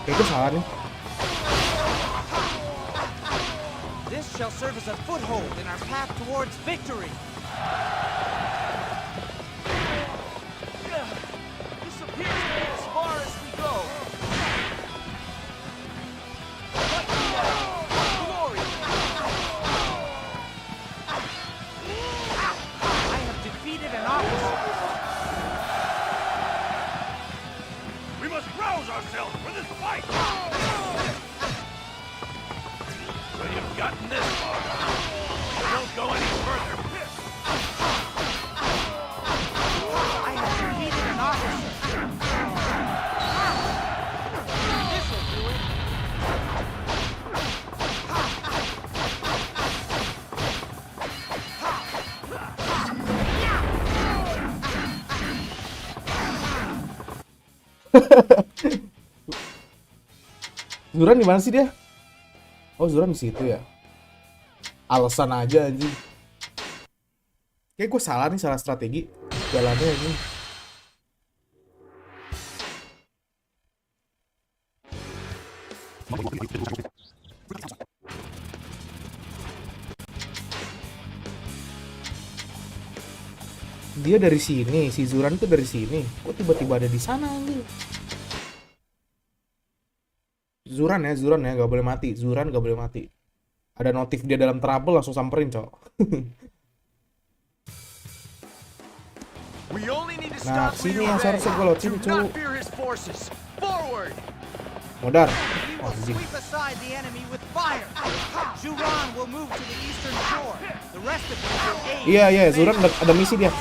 Kayak gue salah nih. This shall serve as a foothold in our path towards victory. This appears to be as far as we go. Glory! I have defeated an officer. We must rouse ourselves for this fight! When you've gotten this far, don't go any further. I have defeated an officer. This'll do it. Zuran di mana sih dia? Oh, Zuran di situ ya. Alasan aja anjing. Kayak gue salah nih, salah strategi jalannya anjing. Dia dari sini, si Zuran tuh dari sini. Kok tiba-tiba ada di sana anjing? Zuran ya, gak boleh mati. Zuran gak boleh mati. Ada notif dia dalam trouble, langsung samperin, cok. Nah, sini yang seharusnya gue lewat sini, cok. Modar. Oh, anjing. Iya, Zuran ada misi dia.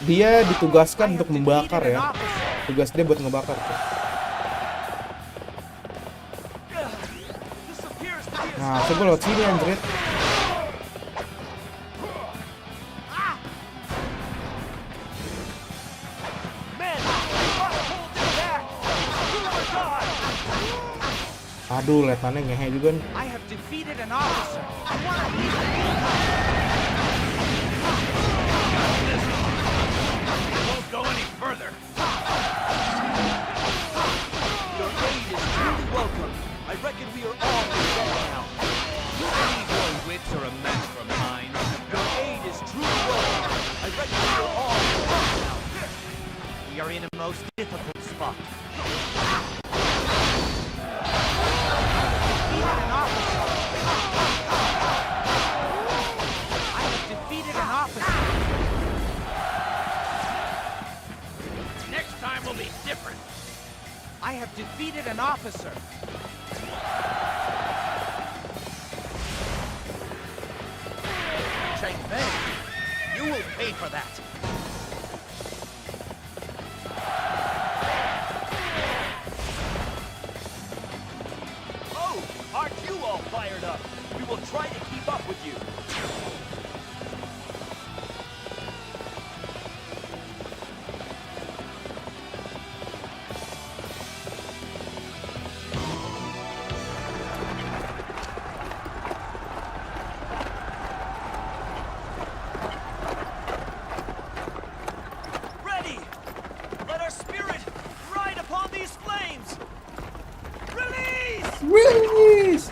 Dia ditugaskan untuk membakar ya. Tugas dia buat ngebakar, cok. Nah, coba lewat sini anjrit. Aduh, letannya ngehe juga nih. We are in a most difficult spot. I have defeated an officer. Next time will be different. I have defeated an officer. Changfei. You will pay for that. Oh, aren't you all fired up? We will try to keep up with you. Ready! Let our spirit ride upon these flames! Release! Release!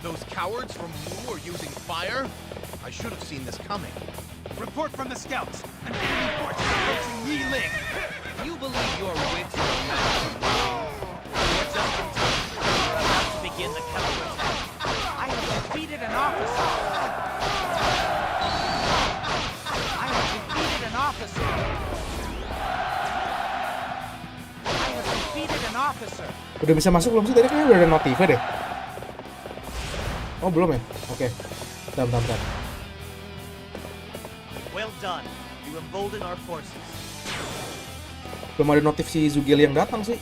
Those cowards from Wu are using fire? I should have seen this coming. Report from the scouts. An enemy force is approaching Yiling. You believe your wits are a match for mine. You're just in time. We're about to begin the counterattack. I have defeated an officer. I have defeated an officer. I have defeated an officer. Udah bisa masuk belum sih? Tadi kayaknya udah ada notifnya deh. Oh belum ya? Oke. Bentar. Well done. You embolden our forces. Belum ada notif si Zugel yang datang sih.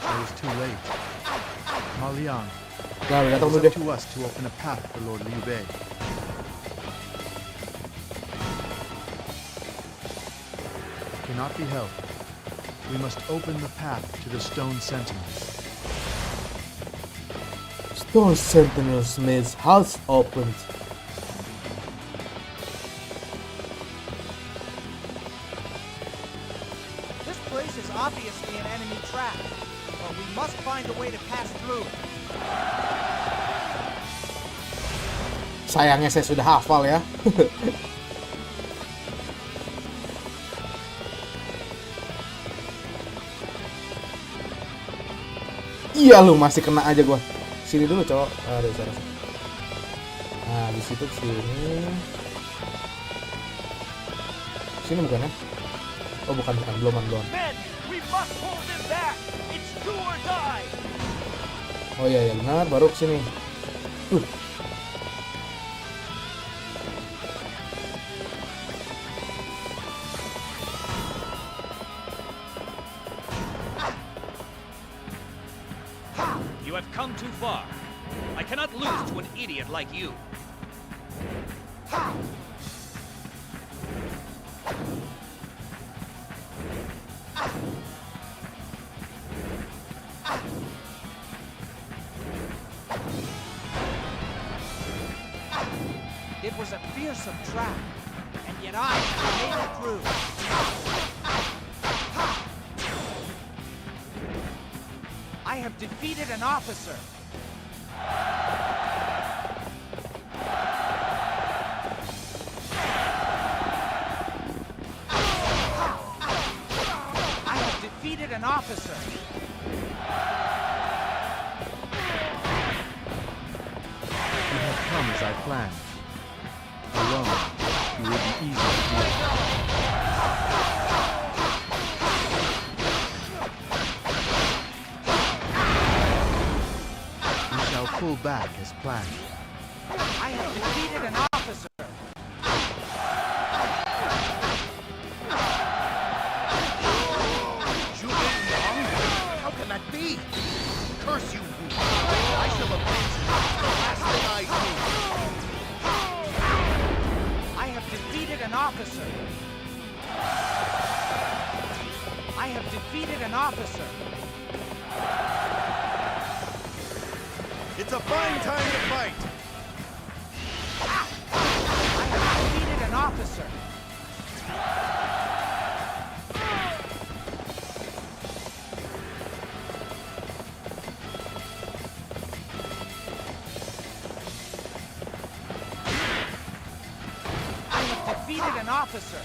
I was too late. Ma Liang, Nah, udah it datang is tuh up deh. to us to open a path for Lord Liu Bei. It cannot be helped. We must open the path to the Stone Sentinels. Stone Sentinels means house opened. This place is obviously an enemy trap, but we must find a way to pass through. Sayangnya saya sudah hafal ya. Iya lu masih kena aja gua. Sini dulu cowok. Ada sana. Nah di situ sini. Sini bukan ya? Oh bukan belum. Men, we must hold them back. It's do or die. Oh iya benar baru kesini. You have come too far. I cannot lose to an idiot like you. It was a fearsome trap, and yet I made it through. I have defeated an officer. I have defeated an officer. You have come as I planned. Alone, you will be easy to deal with. We shall pull back as planned. I have defeated an officer. How can that be? Curse you, Wu. I shall avenge you. It's the last thing I do. I have defeated an officer. I I have defeated an officer. It's a fine time to fight. I have defeated an officer. I have defeated an officer.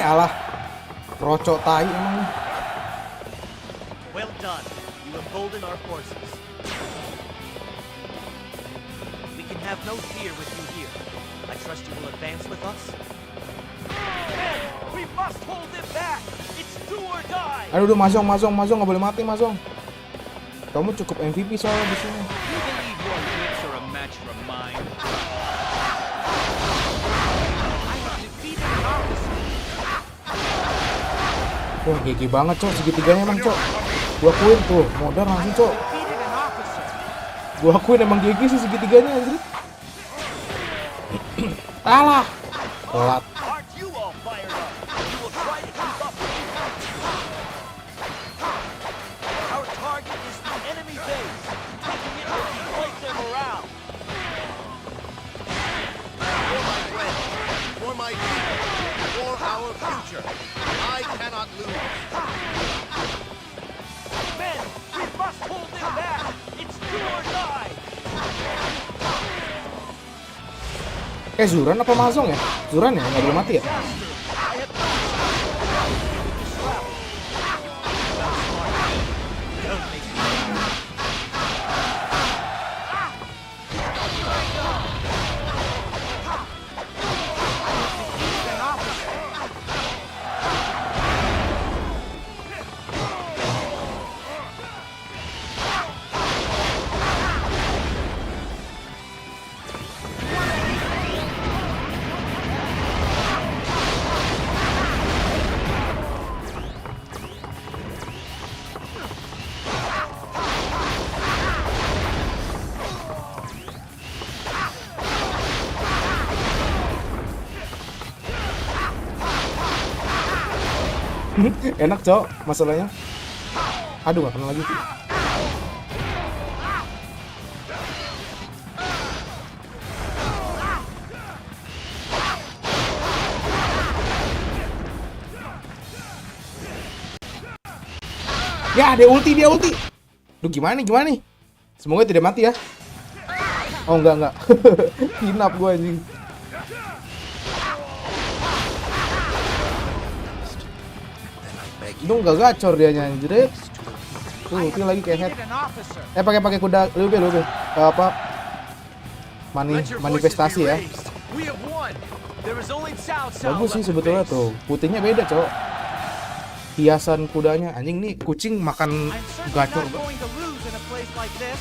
Alah. Rocok tai emang. Well done. You embolden our forces. We can have no fear with you here. I trust you will advance with us. Men, we must hold them back. It's do or die. Aduh, Mazong nggak boleh mati, Mazong. Kamu cukup MVP soalnya di sini. You believe your wits are a match for mine? Wah, gigi banget, Cok. Segitiganya emang, Cok. Gua akuin tuh, modal langsung, Cok. Gua akuin emang gigi sih segitiganya, anjir. Alah. Telat. I cannot lose. Men, we must hold them back. It's do or die. Zuran apa Mazong ya? Zuran ya, nggak boleh mati ya? Enak, Cok, masalahnya. Aduh, gak kena lagi. Ya, dia ulti. Duh, gimana nih? Semoga tidak mati ya. Oh, enggak. Hinap gue anjing. Itu nggak gacor dia anjir. Tuh, ulti lagi kayak head. Defeated an officer. Pakai kuda Liu Bei. Apa? Let your voices Manifestasi be ya. raised. We have won. There is only Cao Cao Bagus sih left to sebetulnya face. tuh. Putihnya beda, Cok. Hiasan kudanya. Anjing nih kucing makan I'm certainly gacor. not going to lose in a place like this.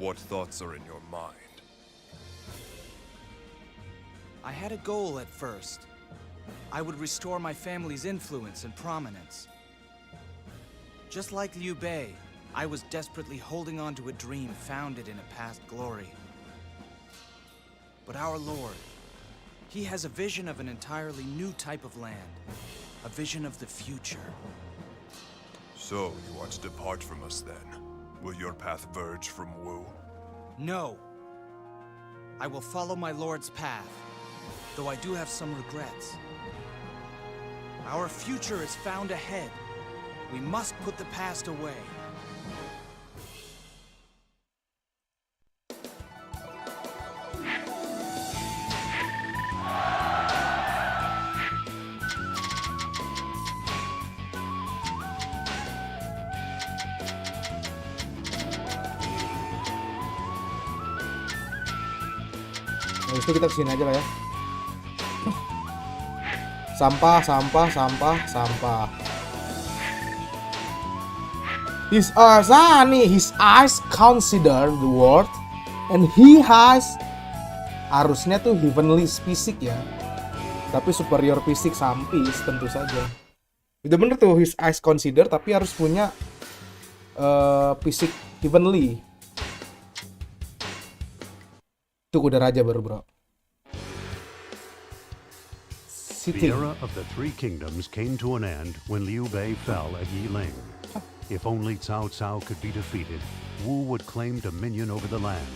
What thoughts are in your mind? I had a goal at first. I would restore my family's influence and prominence. Just like Liu Bei, I was desperately holding on to a dream founded in a past glory. But our Lord, He has a vision of an entirely new type of land. A vision of the future. So, you want to depart from us then? Will your path verge from Wu? No. I will follow my Lord's path, though I do have some regrets. Our future is found ahead. We must put the past away. Habis itu kita kesini aja lah ya. Sampah. His eyes consider the world and he has, harusnya tuh heavenly fisik ya. Tapi superior fisik sampis tentu saja. Itu bener tuh, his eyes consider tapi harus punya fisik heavenly. Itu kuda raja baru, bro. The era of the Three Kingdoms came to an end when Liu Bei fell at Yiling. If only Cao Cao could be defeated, Wu would claim dominion over the land.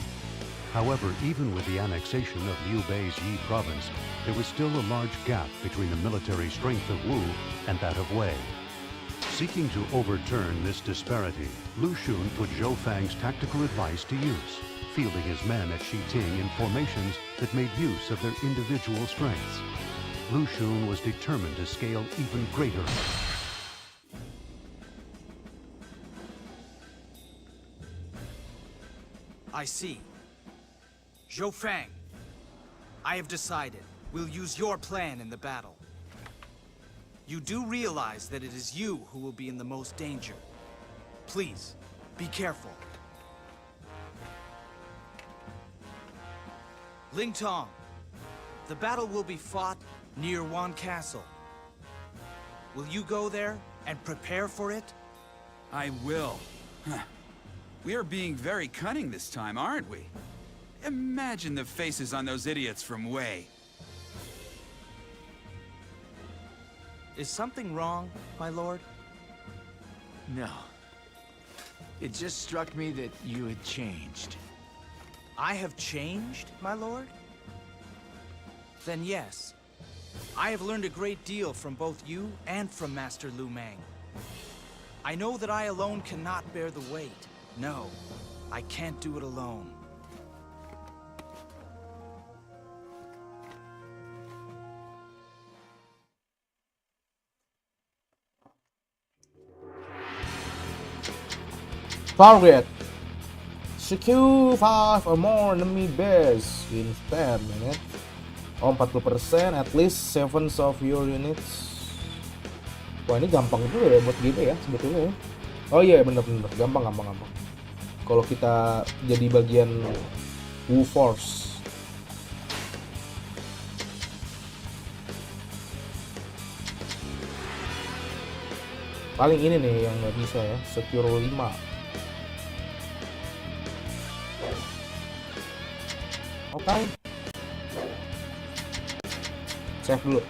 However, even with the annexation of Liu Bei's Yi province, there was still a large gap between the military strength of Wu and that of Wei. Seeking to overturn this disparity, Lu Xun put Zhou Fang's tactical advice to use, fielding his men at Shiting in formations that made use of their individual strengths. Lu Xun was determined to scale even greater. I see. Zhou Fang, I have decided we'll use your plan in the battle. You do realize that it is you who will be in the most danger. Please, be careful. Ling Tong, the battle will be fought near Wan Castle. Will you go there and prepare for it? I will. We are being very cunning this time, aren't we? Imagine the faces on those idiots from Wei. Is something wrong, my lord? No. It just struck me that you had changed. I have changed, my lord? Then yes. I have learned a great deal from both you and from Master Lu Meng. I know that I alone cannot bear the weight. No, I can't do it alone. Target. Secure 5 or more enemy base in 10 minutes. Oh, 40%, at least 7 of your units. Wah, ini gampang juga ya buat game ya sebetulnya ya. Oh iya, bener-bener gampang. Kalau kita jadi bagian Wu Force. Paling ini nih yang nggak bisa ya, secure 5. Oke. Save dulu.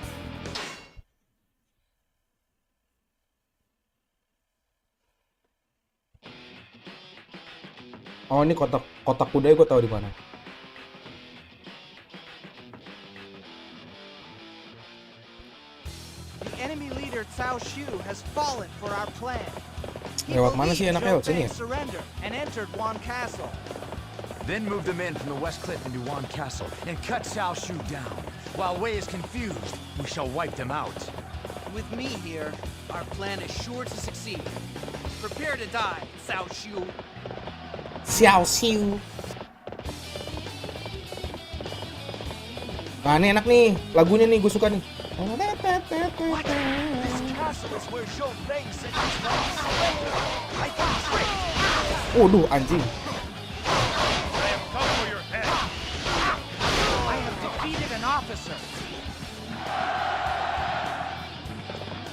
Oh, ini kotak kudanya gue tahu di mana. Shu has fallen for our plan. He Lewat mana sih believed enaknya? Lewat sini Zhou ya? Bei surrendered and entered Wan Castle. Then moved the men from the West Cliff into Wan Castle and cut Cao Shu down. While Wei is confused, we shall wipe them out. With me here, our plan is sure to succeed. Prepare to die, Cao Shu. Xiao Xiu. Nah ini enak nih, lagunya nih gue suka nih. What? This castle is where Zhou Bei sent his men to surrender. I can trick. Waduh anjing. I have come for your head. I have defeated an officer.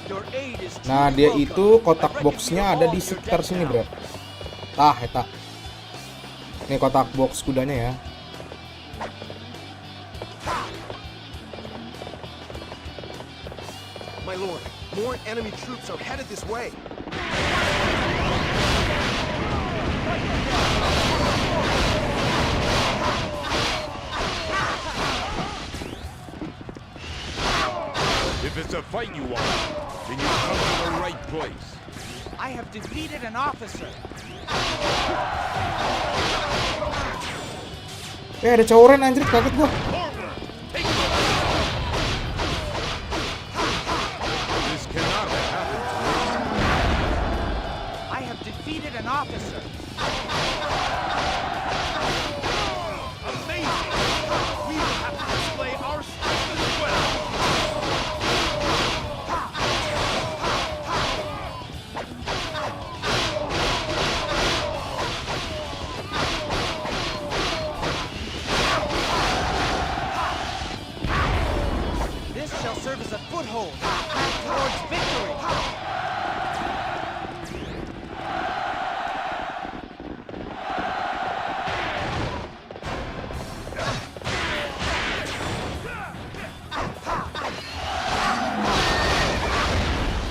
Your aid is Nah truly dia welcome. itu kotak I reckon boxnya we ada all di your sekitar death sini now. bro. Tah eta. Nih kotak box kudanya ya. My lord, more enemy troops are headed this way. If it's a fight you want, then you come to the right place. I have defeated an officer. Ada cowren anjir, kaget gua. This cannot have happened to me. I have defeated an officer. Amazing! We will have to display our strength as well. This shall serve as a foothold towards victory.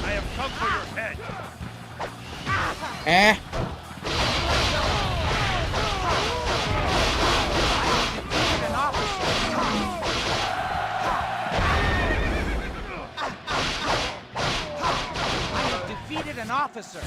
I have come for your head. Defeated an officer. I have defeated an officer.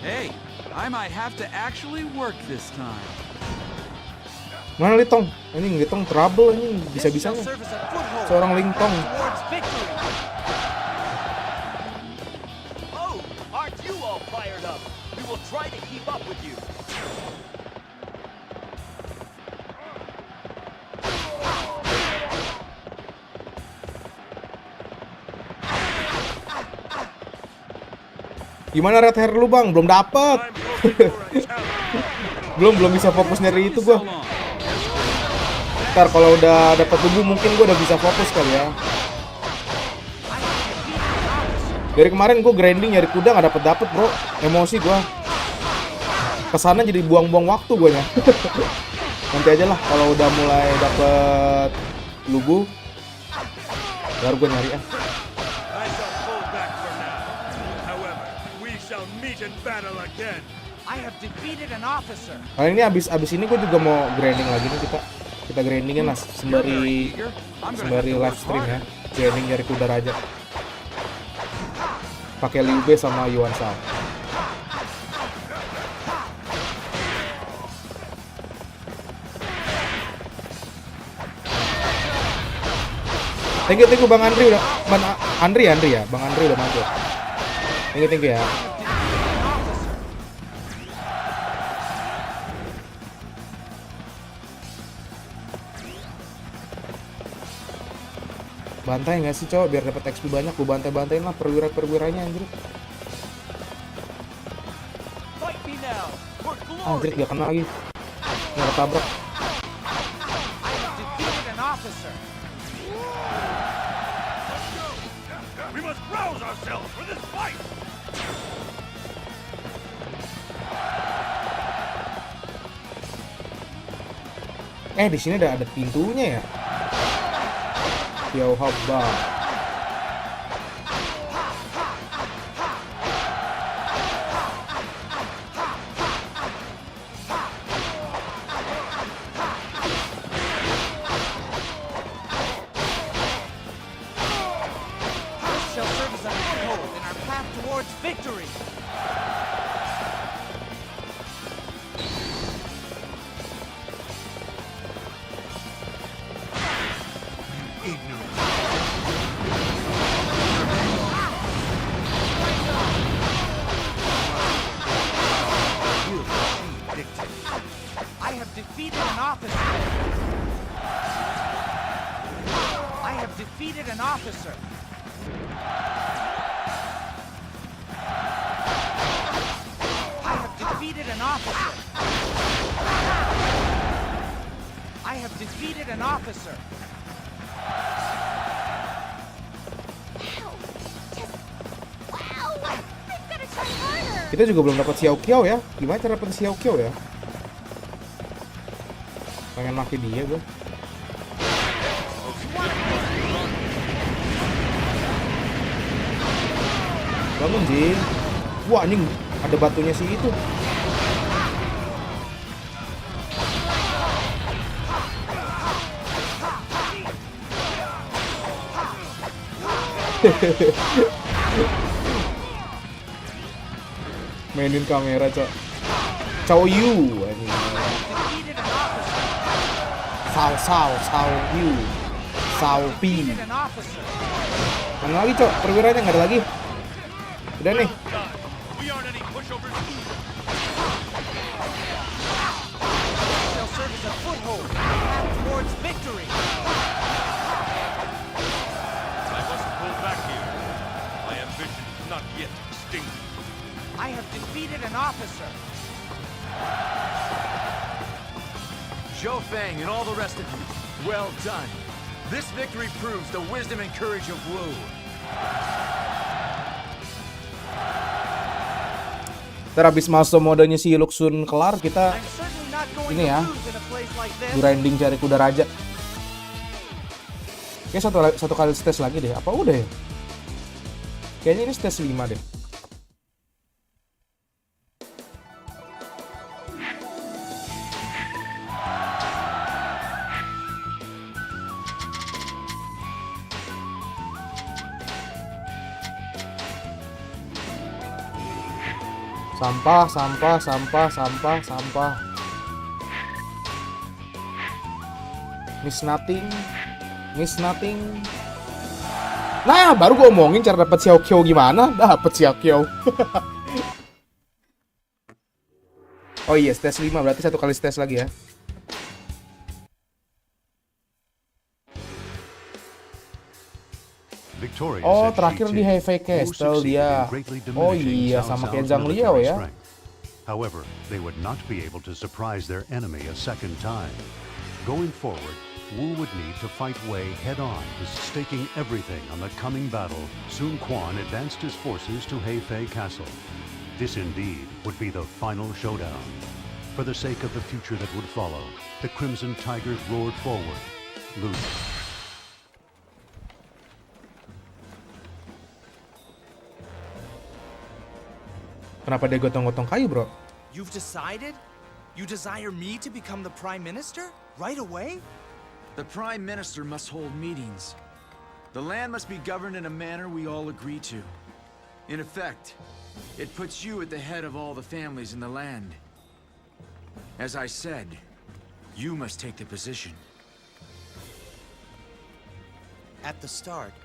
Hey, I might have to actually work this time. Mana Litong? Ini Litong trouble ini This shall bisa-bisanya. serve as a foothold Seorang Lingtong. towards victory. Oh, aren't you all fired up? We will try to keep up with you. Gimana red hair lu bang? Belum dapet. belum bisa fokus nyari itu gua. Ntar kalau udah dapet tubuh mungkin gua udah bisa fokus kali ya. Dari kemarin gua grinding nyari kuda nggak dapet bro. Emosi gua. Kesana jadi buang-buang waktu guanya. Nanti aja lah kalau udah mulai dapet lugu, baru gua nyari ah. I shall pull back for now. However, we shall meet in battle again. I have defeated an officer. Kali ini abis ini gue juga mau grinding lagi nih kita grindingin lah sembari live stream ya, grinding dari kuda raja pakai Liu Bei sama Yuan Shao. Thank you Bang Andri udah Andri ya Bang Andri udah maju. Thank you ya. Bantai nggak sih cowok biar dapat XP banyak, gue bantai-bantain lah perwira-perwiranya anjir. Fight me now for Anjir glory. gak kena lagi. Nggak ketabrak. I have defeated an officer. We must rouse ourselves for this fight. Di sini ada pintunya ya. Yo haba. Kita juga belum dapat Xiao Qiao ya. Gimana cara dapat Xiao Qiao ya? Pengen maki dia gue. Bangun Jin. Wah anjing, ada batunya sih itu. Mainin kamera, Cok. Chow Yu anjing. Sao Yu. Sao Pi. Mana lagi, Cok? Perwiranya nggak ada lagi. Udah nih. I have defeated an officer. Zhou Feng and all the rest of you, well done. This victory proves the wisdom and courage of Wu. Ntar abis milestone modenya si Lu Xun kelar, kita ini ya grinding cari kuda raja. Kayak satu kali stage lagi deh. Apa udah ya? Kayaknya ini stage 5 deh. Sampah. Miss nothing. Nah, baru gue omongin cara dapat Xiao Qiao gimana. Dapat Xiao Qiao. Oh iya, stage 5 berarti satu kali stage lagi ya. Oh, terakhir di Hefei Castle dia. Oh iya, sama kayak Zhang Liao ya. However, they would not be able to surprise their enemy a second time. Going forward, Wu would need to fight Wei head-on, staking everything on the coming battle. Sun Quan advanced his forces to Hefei Castle. This indeed would be the final showdown. For the sake of the future that would follow, the Crimson Tigers roared forward, losing. Kenapa dia gotong-gotong kayu, bro? You've decided? You desire me to become the Prime Minister? Right away? The Prime Minister must hold meetings. The land must be governed in a manner we all agree to. In effect, it puts you at the head of all the families in the land. As I said, you must take the position. At the start,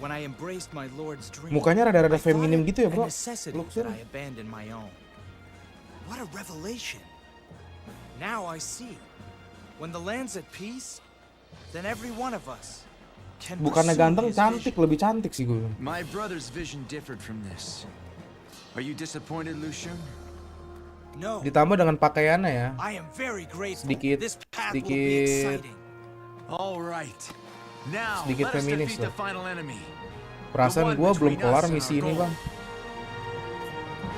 when I embraced my lord's dream, Mukanya rada-rada feminim gitu ya, bro. Lu Xun. I abandoned my own. What a revelation. Now I see. When the land's at peace, then every one of us can Bukannya ganteng, cantik, lebih cantik sih gue. My brother's vision differed from this. Are you disappointed, Lu Xun? No. Ditambah dengan pakaiannya ya. I am very grateful. Sedikit All right. Now, sedikit let us feminis defeat loh. the final enemy. Perasaan gue belum kelar misi ini, bang.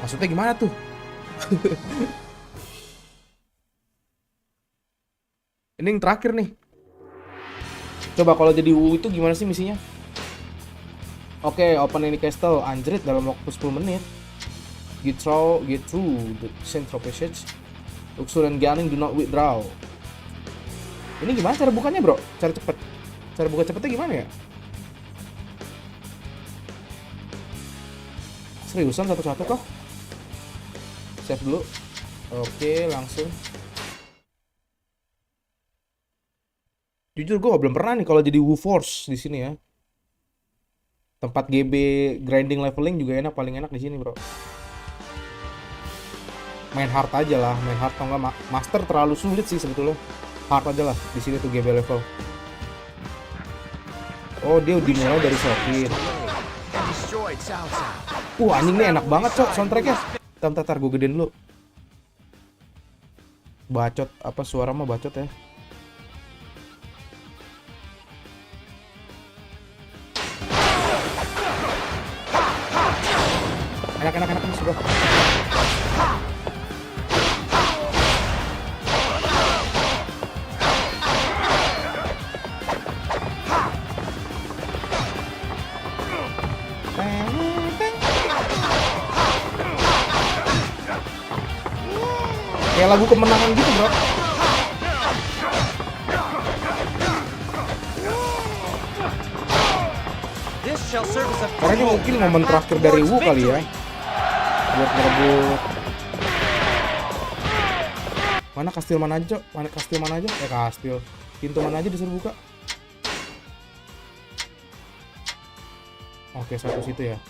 Maksudnya gimana tuh? Ini yang terakhir nih. Coba kalau jadi Wu itu gimana sih misinya? Oke, open any castle, anjrit dalam waktu 10 menit. Get through the central passage. Lu Xun and Ganing do not withdraw. Ini gimana cara bukanya, bro? Cara cepet. Cara buka cepetnya gimana ya? Seriusan satu-satu kah? Save dulu. Oke, langsung. Jujur gue belum pernah nih kalau jadi Wu Force di sini ya. Tempat GB grinding leveling juga enak, paling enak di sini, bro. Main hard aja lah, main hard atau enggak master terlalu sulit sih sebetulnya. Hard aja lah di sini tuh GB level. Oh, dia dimulai dari Sokin. Anjing nih enak banget, Cok, soundtracknya. Bentar, gue gedein dulu. Bacot, apa suara mah bacot ya. Enak nih, sudah. Kayak lagu kemenangan gitu, bro. Karena ini mungkin momen terakhir dari Wu kali ya. Buat ngerebut. Mana kastil mana aja, Cok? Kastil mana aja? Kastil. Pintu mana aja disuruh buka? Oke, satu situ ya.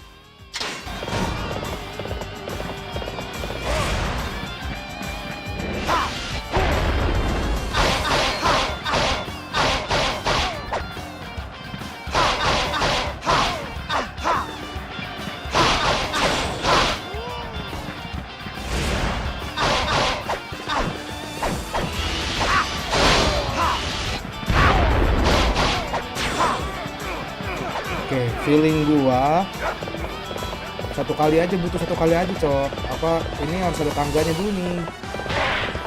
Feeling gua satu kali aja, Cok. Apa ini harus ada tangganya dulu nih.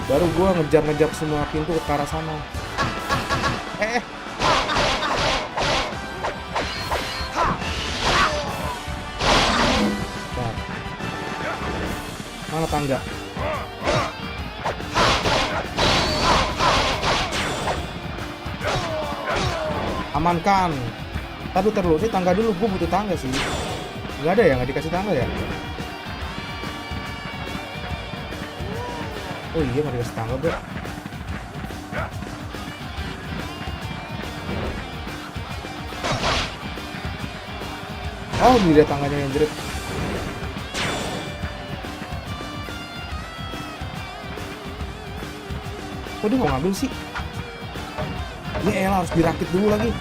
Baru gua ngejar semua pintu ke arah sana. Nah. Mana tangga? Amankan. Tapi terlalu, ini tangga dulu, gue butuh tangga sih. Nggak ada ya, nggak dikasih tangga ya? Oh iya, nggak dikasih tangga, bro. Oh, ini dia tangganya yang jerit. Kok dia mau ngambil sih? Ini elah, harus dirakit dulu lagi.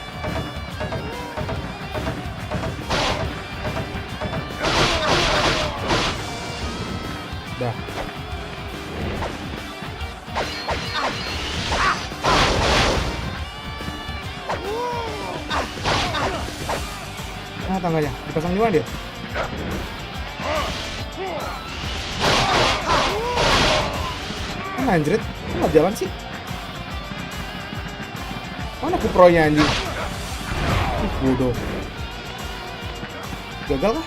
Dah. Nah, tangganya dipasang di mana dia? Anjrit, nggak jalan sih. Mana kupronya anjing? Bodoh. Gagal kah?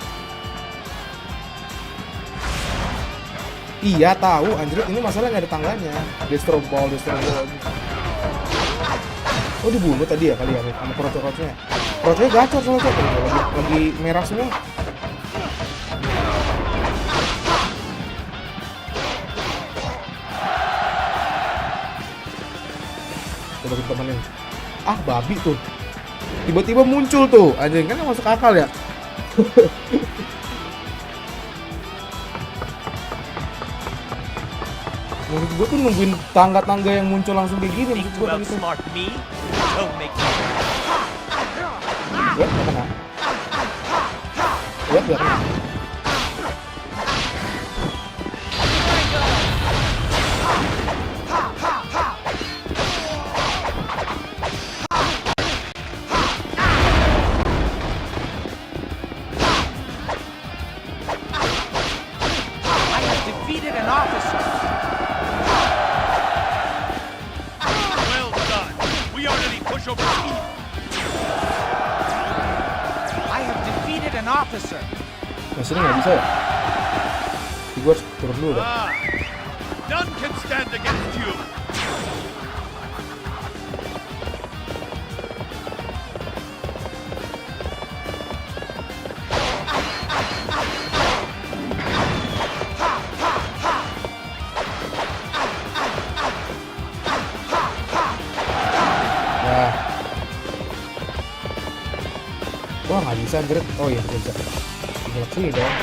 Iya tahu, anjrit, ini masalah nggak ada tangganya. Destroy ball. Oh, dibunuh tadi ya kali ya sama kroco-kroconya. Kroconya gacor soalnya, lagi merah semua. Coba kita temenin. Ah, babi tuh. Tiba-tiba muncul tuh, anjing, kan masuk akal ya. Menurut gue tuh nungguin tangga-tangga yang muncul langsung kayak gini. Menurut gue gitu. Gak kena. Gak kena. officer. Nah, sini nggak bisa ya? Gue harus turun dulu dah. None can stand against you. Nah. Wah, nggak bisa anjir. Oh iya, bisa. Tinggal sini dong.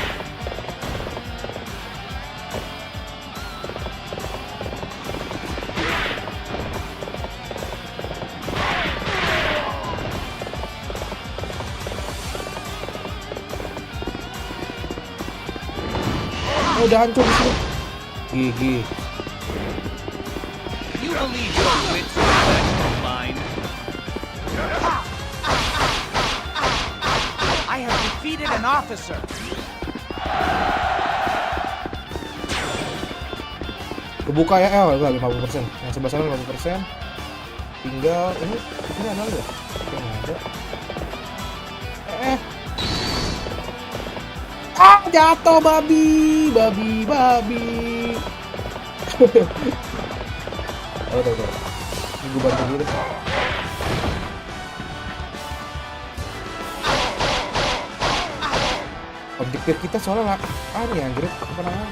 Oh, udah hancur di sini. Gigi. You believe your wits are better than mine? I have defeated an officer. Kebuka ya, enggak 50%. Yang sebelah sana 50%. Tinggal ini ada lagi ya? Oke, nggak ada. Jatuh babi. Oh, tuh. Ini gue bantu dulu. Objektif kita soalnya ya, anjir. Apa namanya?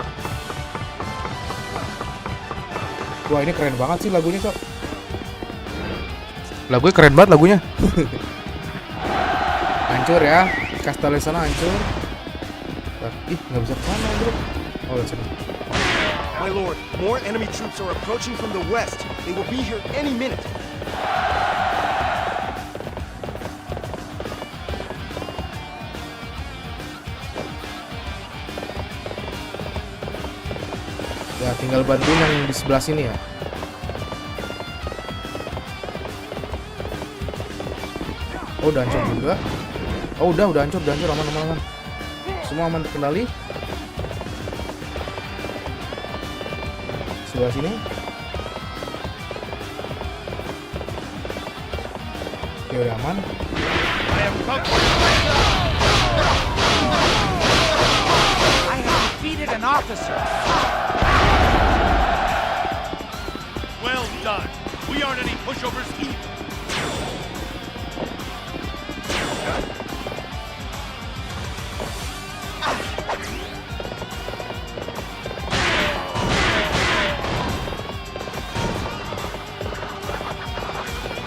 Wah, ini keren banget sih lagunya, Cok. Lagunya keren banget lagunya. Hancur ya. Kastel di sana hancur. Ih, nggak bisa ke sana, bro. Oh, di sini. My lord, more enemy troops are approaching from the west. They will be here any minute. Ya, tinggal bantuin yang di sebelah sini ya. Oh, udah hancur juga. Oh, udah hancur, aman. Semua aman terkendali. Sebelah sini. Oke, udah aman. I have defeated an officer. Well done. We aren't any pushovers either.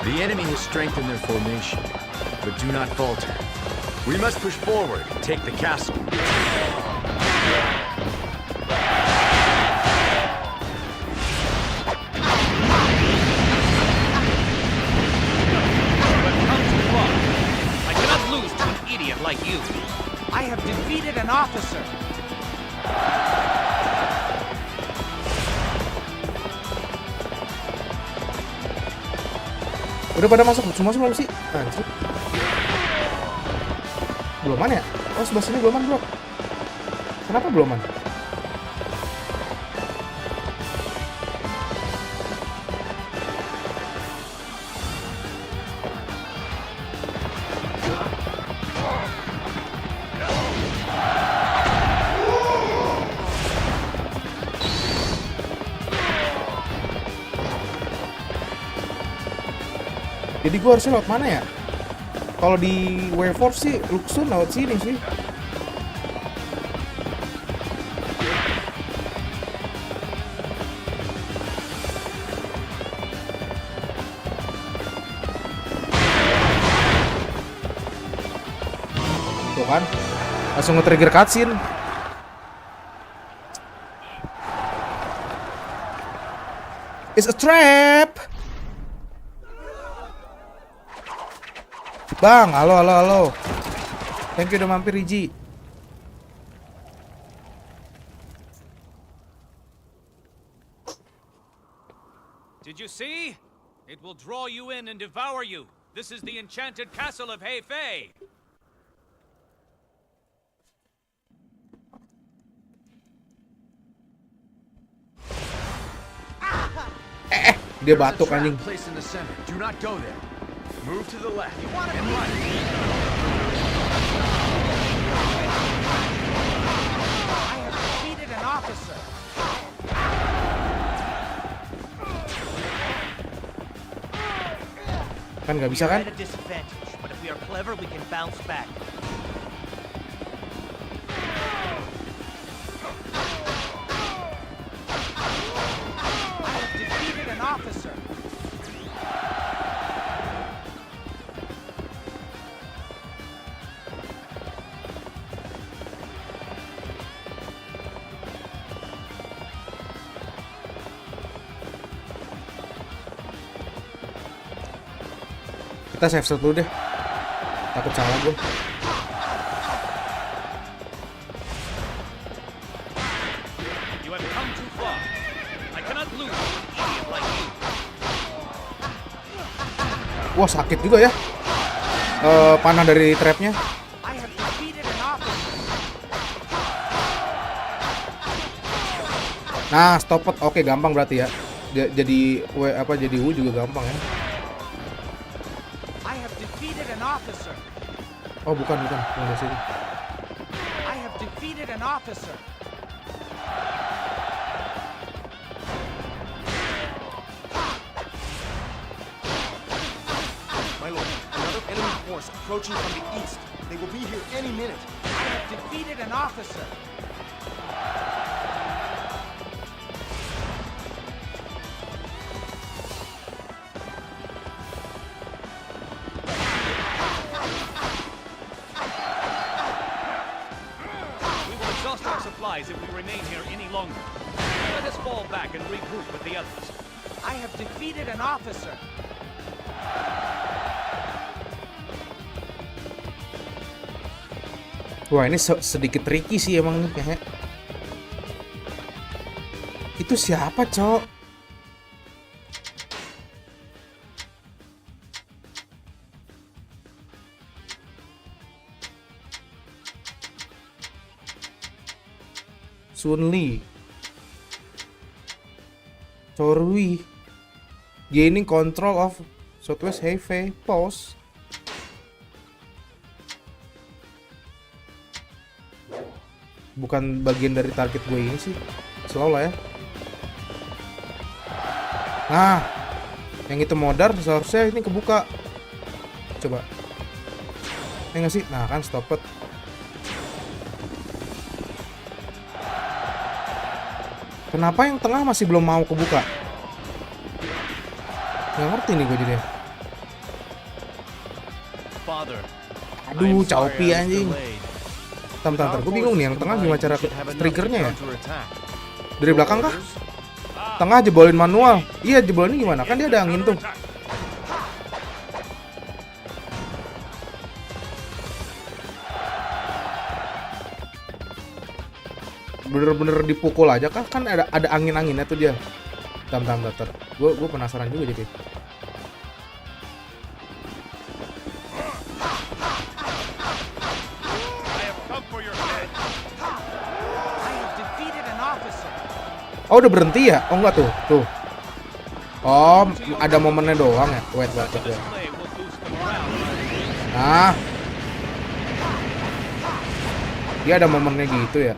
The enemy has strengthened their formation, but do not falter. We must push forward and take the castle. I cannot lose to an idiot like you. I have defeated an officer. Udah pada masuk semua belum sih? Anjir. Beloman ya? Oh, sebelah sini beloman, bro. Kenapa beloman? Jadi gue harusnya lewat mana ya? Kalau di W4 sih, Lu Xun lewat sini sih. Tuh kan, langsung nge-trigger cutscene. It's a trap! Bang, halo. Thank you udah mampir, Iji. Did you see? It will draw you in and devour you. This is the enchanted castle of Hefei. Dia batuk anjing. Place in the center. Do not go there. Move to the left and right. Kan nggak bisa We are kan? at a disadvantage, but if we are clever, we can bounce back. I have defeated an officer. Kita save set dulu deh. Takut salah gue. You have come too far. I cannot lose to an idiot like you. Wah sakit juga ya. Panah dari trapnya. I have defeated an officer. Nah stop it. Oke gampang berarti ya. Jadi jadi U juga gampang ya. I have defeated an officer. Oh bukan dari sini. I have defeated an officer. My lord, another enemy force approaching from the east. They will be here any minute. I have defeated an officer. We will exhaust our supplies if we remain here any longer. Let us fall back and regroup with the others. I have defeated an officer. Wah ini sedikit tricky sih emang nih kayaknya. Itu siapa cok? Sunli Chorwi gaining control of Southwest Heavy Post. Bukan bagian dari target gue ini sih. Selalu lah ya. Nah yang itu modar seharusnya ini kebuka. Coba ini nggak sih? Nah kan stop it. Kenapa yang tengah masih belum mau kebuka? Nggak ngerti nih gue jadinya. Aduh, Caupi anjing. Bentar, gue bingung nih yang tengah gimana cara triggernya ya? Dari belakang kah? Tengah jebolin manual. Iya, jebolinnya gimana? Kan dia ada angin tuh. Bener-bener dipukul aja kah? Kan ada angin-anginnya tuh dia. Bentar. Gue penasaran juga jadi. Oh udah berhenti ya? Oh enggak tuh. Oh ada momennya doang ya? Wait. Nah dia ada momennya gitu ya?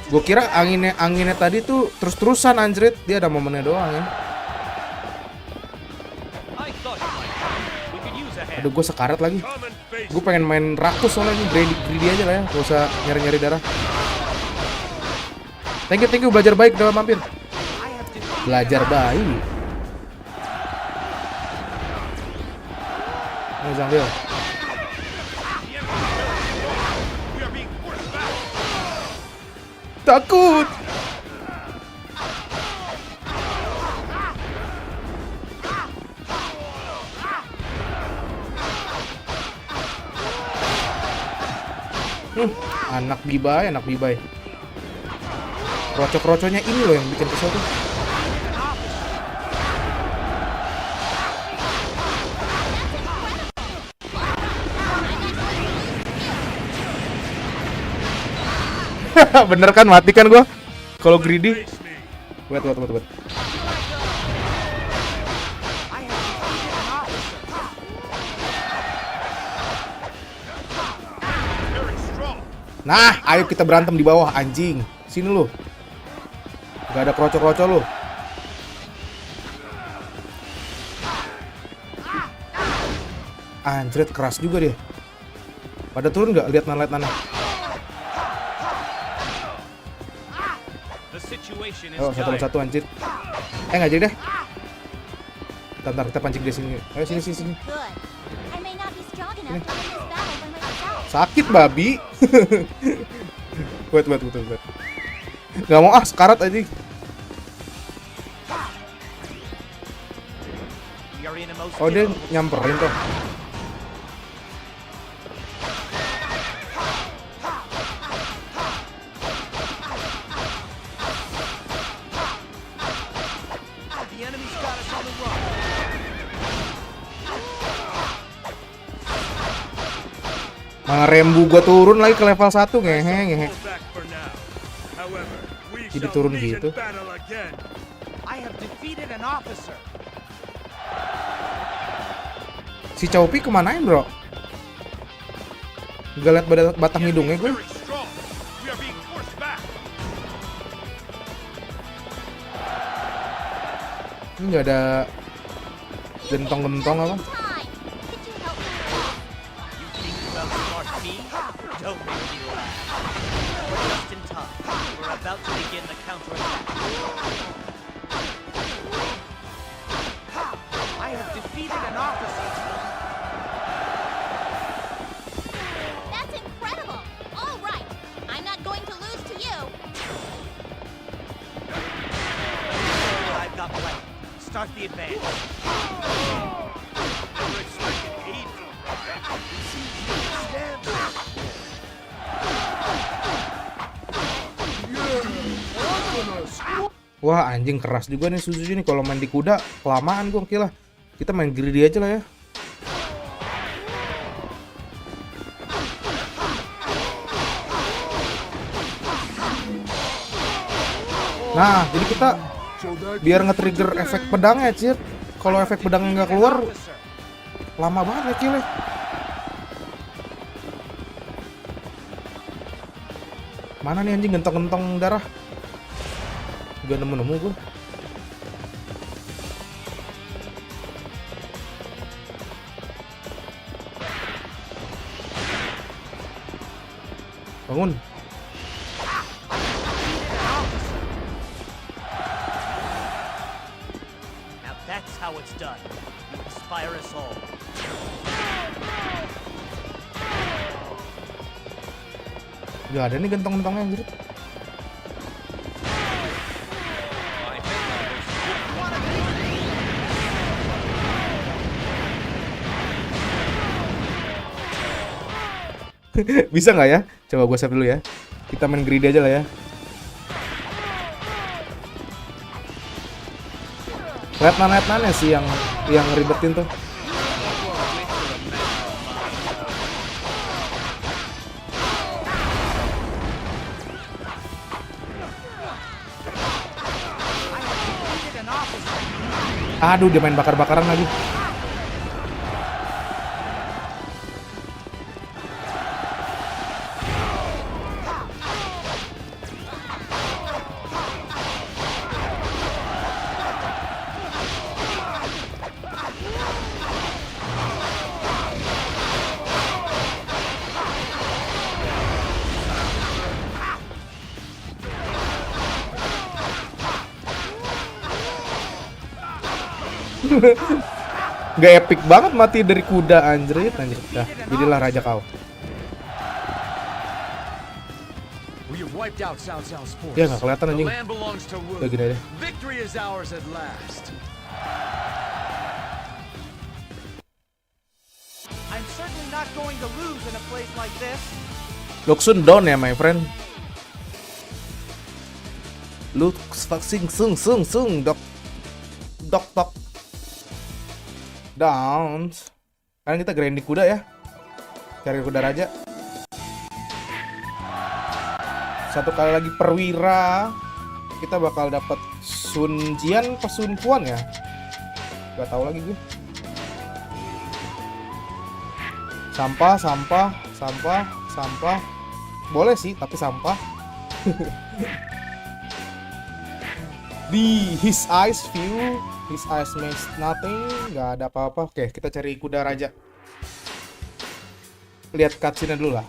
Gue kira anginnya tadi tuh terus-terusan anjrit. Dia ada momennya doang ya. Aduh gue sekarat lagi. Gue pengen main rakus soalnya ini greedy aja lah ya. Gak usah nyari-nyari darah. Thank you belajar baik dalam mampir. Belajar baik. Ini sambil. Takut. Anak bibai. Rocok-rocoknya ini loh yang bikin kesel tuh. Bener kan mati kan gua kalau greedy. Wait. Nah, ayo kita berantem di bawah anjing. Sini lu. Gak ada krocok-krocok lu. Anjrit, keras juga dia. Pada turun nggak? Lihat nanah. Oh, satu anjir. Nggak jadi deh. Bentar, kita pancing di sini. Ayo sini. Good. I may not be strong enough to win this battle by myself. Sakit babi. Wait. Nggak mau sekarat aja. Oh, dia nyamperin tuh. Malah rembu gua turun lagi ke level 1, ngehe. Jadi turun gitu. Si Chopi kemanain, bro? Gak liat batang hidungnya gue. Ini gak ada gentong-gentong apa? Start the advance. Wah, anjing keras juga nih Suzuki nih. Kalau main di kuda kelamaan gua kira. Kita main greedy aja lah ya. Nah, jadi kita biar nge-trigger efek pedangnya, Cid. Kalau efek pedangnya nggak keluar, lama banget ya kill. Mana nih anjing gentong-gentong darah? Gak nemu-nemu gue. Bangun. How it's done. You inspire us all. Gak ada nih gentong-gentongnya anjir. Bisa nggak ya? Coba gue save dulu ya. Kita main greedy aja lah ya. Letnan-letnannya sih yang ribetin tuh. Aduh, dia main bakar-bakaran lagi. Gak epic banget mati dari kuda anjrit. Dah, jadilah raja kau. Ya gak kelihatan anjing. Udah gini aja. Lu Xun down ya my friend. Lu vaksin sung dok down. Sekarang kita grinding kuda ya. Cari kuda raja. Satu kali lagi perwira. Kita bakal dapat Sun Jian apa Sun Quan ya? Gak tahu lagi gue. Sampah. Boleh sih, tapi sampah. Di his eyes view. His eyes means nothing, nggak ada apa-apa. Oke, kita cari kuda raja. lihat cutscene-nya dulu lah.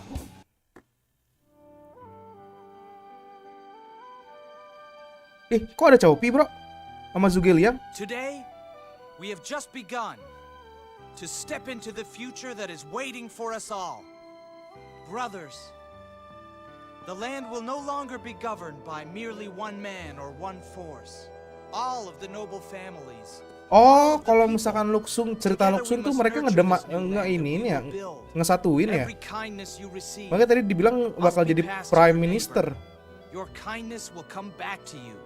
Kok ada Chopi, bro? Sama Zugeliang? Today, we have just begun to step into the future that is waiting for us all. Brothers, the land will no longer be governed by merely one man or one force. All of the noble families. Oh, kalau misalkan Lu Xun, cerita Lu Xun tuh mereka ngesatuin ya. Makanya tadi dibilang bakal jadi Prime Minister. Your kindness will come back to you.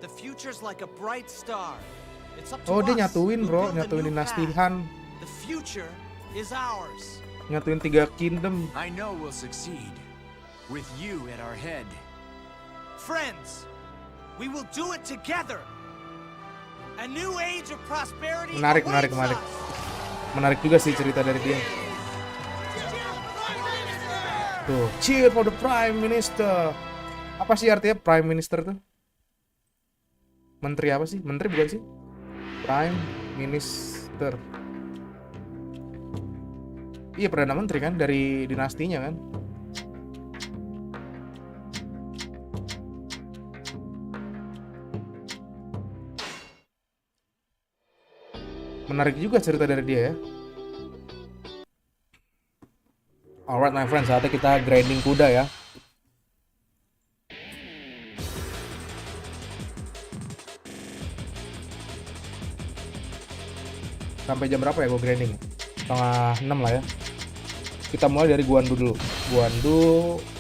The future's like a bright star. It's up to Oh, dia us nyatuin, who bro, build a nyatuin new dinasti path. Han. The future is ours. Nyatuin 3 kingdom. I know we'll succeed. With you at our head. Friends, we will do it together. A new age of prosperity Menarik. awaits us. Menarik juga sih cerita dari dia. Tuh, cheer for the Prime Minister. Apa sih artinya Prime Minister tuh? Menteri apa sih? Menteri bukan sih? Prime Minister. Iya, Perdana Menteri kan, dari dinastinya kan. Menarik juga cerita dari dia ya. Alright my friends, saatnya kita grinding kuda ya. Sampai jam berapa ya gue grinding? 5:30 lah ya. Kita mulai dari Guandu dulu. Guandu,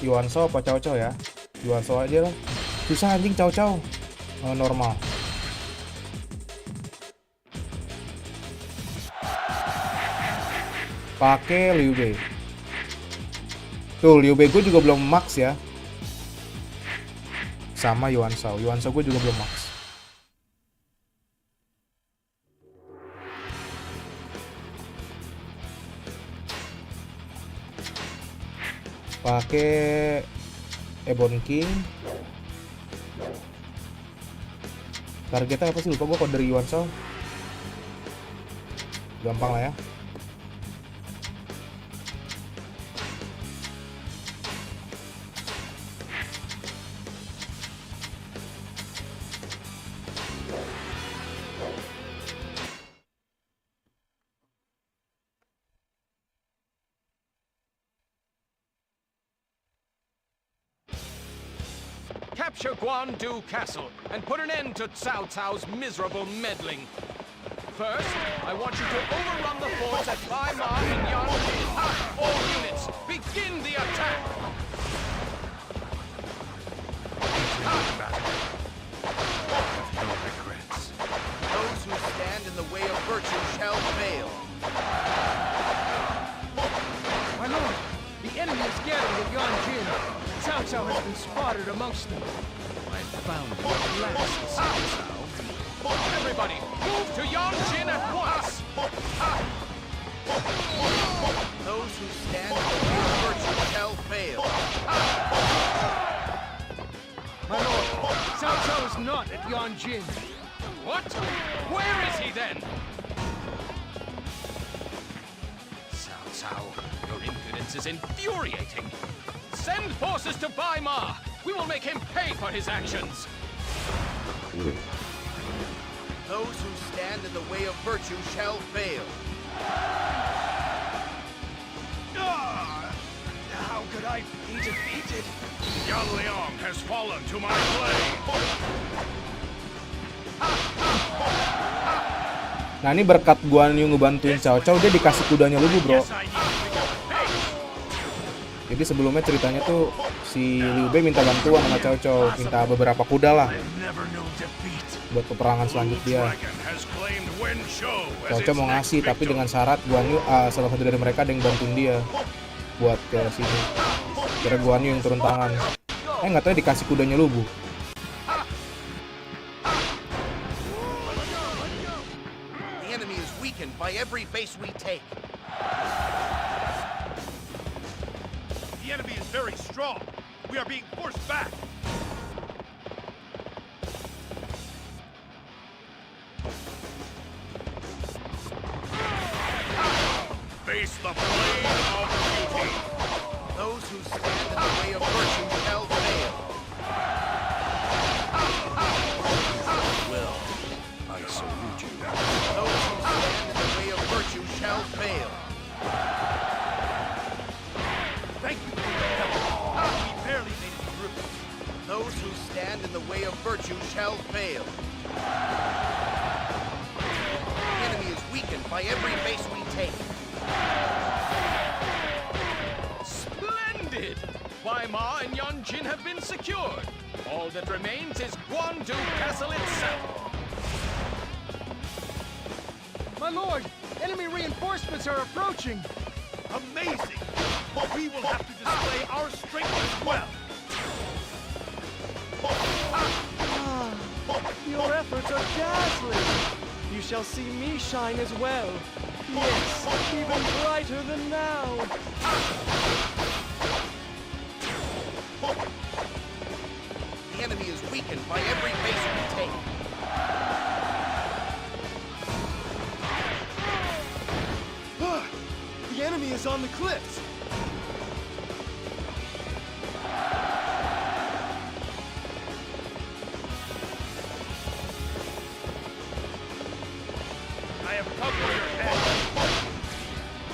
Yuanso apa Cao Cao ya? Yuanso aja lah. Susah anjing Cao Cao. Normal. Pakai Liu Bei. Tuh, Liu Bei gue juga belum max ya. Sama Yuanso. Yuanso gue juga belum max. Pakai Ebon King. Targetnya apa sih? Lupa gue kalau dari Yuanso. Gampang lah ya. Capture Guandu Castle and put an end to Cao Cao's miserable meddling. First, I want you to overrun the forts at Baima and Yanjin. All units, begin the attack! No regrets. Those who stand in the way of virtue shall fail. My lord, the enemy is gathering at Yanjin. Cao Cao has been spotted amongst them. I found you at last, Cao Cao. Everybody, move to Yanjin at once! Those who stand in the way of virtue shall fail. My lord, Cao Cao is not at Yanjin. What? Where is he then? Cao Cao, your impudence is infuriating. Send forces to Baima! We will make him pay for his actions! Those who stand in the way of virtue shall fail. How could I be defeated? Yan Liang has fallen to my blade. Nah, ini berkat Guan Yu ngebantuin Cao Cao, dia dikasih kudanya Lubu, bro. Jadi sebelumnya ceritanya tuh si Liu Bei minta bantuan sama Cao Cao, minta beberapa kuda lah buat peperangan selanjutnya. Cao Cao mau ngasih, tapi dengan syarat Guan Yu, salah satu dari mereka ada yang bantuin dia buat ke sini. Kira Guan Yu yang turun tangan. Nggak tahu dikasih kudanya Lubu. The enemy is weakened by every base we take. The enemy is very strong. We are being forced back. Face the blade of who stand in the way of virtue shall fail. Well, I salute you. Those who stand in the way of virtue shall fail. Thank you for your help. We barely made it through. Those who stand in the way of virtue shall fail. The enemy is weakened by every base we take. Splendid! Weimar and Yonjin have been secured. All that remains is Guandu Castle itself. My lord, enemy reinforcements are approaching. Amazing! But we will have to display our strength as well. Your efforts are dazzling. You shall see me shine as well. Yes, even brighter than now. The enemy is weakened by every base we take. The enemy is on the cliffs. I have come for your head.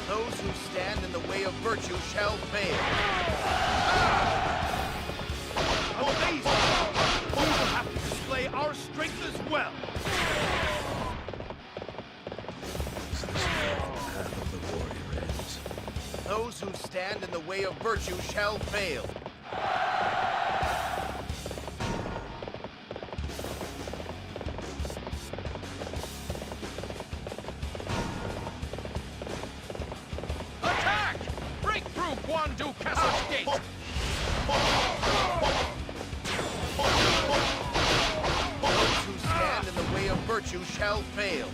Those who stand in the way of virtue shall fail. Amazing! We will have to display our strength as well. Is this how the path of the warrior ends? Those who stand in the way of virtue shall fail. Attack! Break through Guandu Castle's gate! Those who stand in the way of virtue shall fail.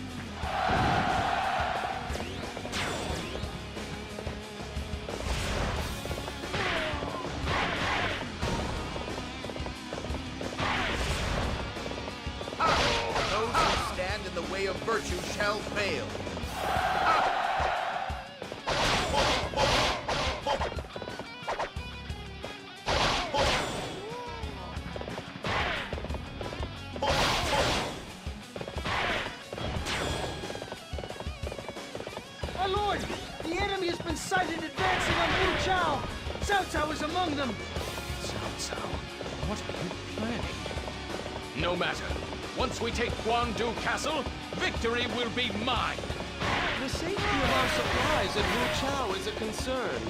Those who stand in the way of virtue shall fail. My lord, the enemy has been sighted advancing on Ucup. Cao is among them. Cao, what are you planning? No matter. Once we take Guandu Castle, victory will be mine. The safety of our supplies at Ucup is a concern.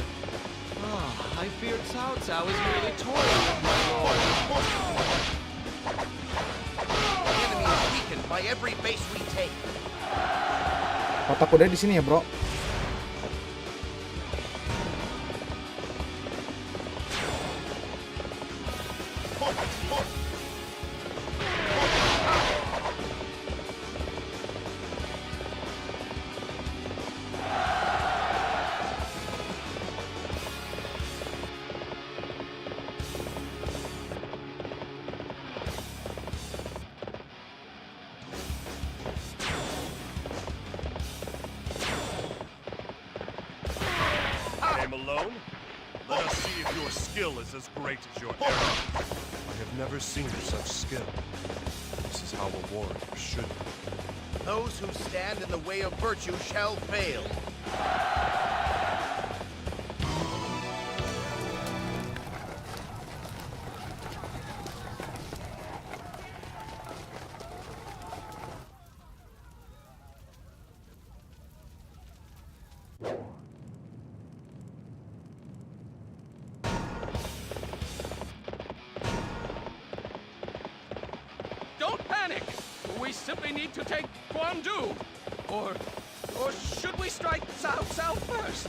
I fear Cao is merely toying with my lord. The enemy is weakened by every base we take. Kotak kuda di sini ya, bro. Came alone? Let us see if your skill is as great as your arrow. I have never seen such skill. This is how a warrior should be. Those who stand in the way of virtue shall fail. Don't panic! We simply need to take Guandu. Or should we strike Cao first?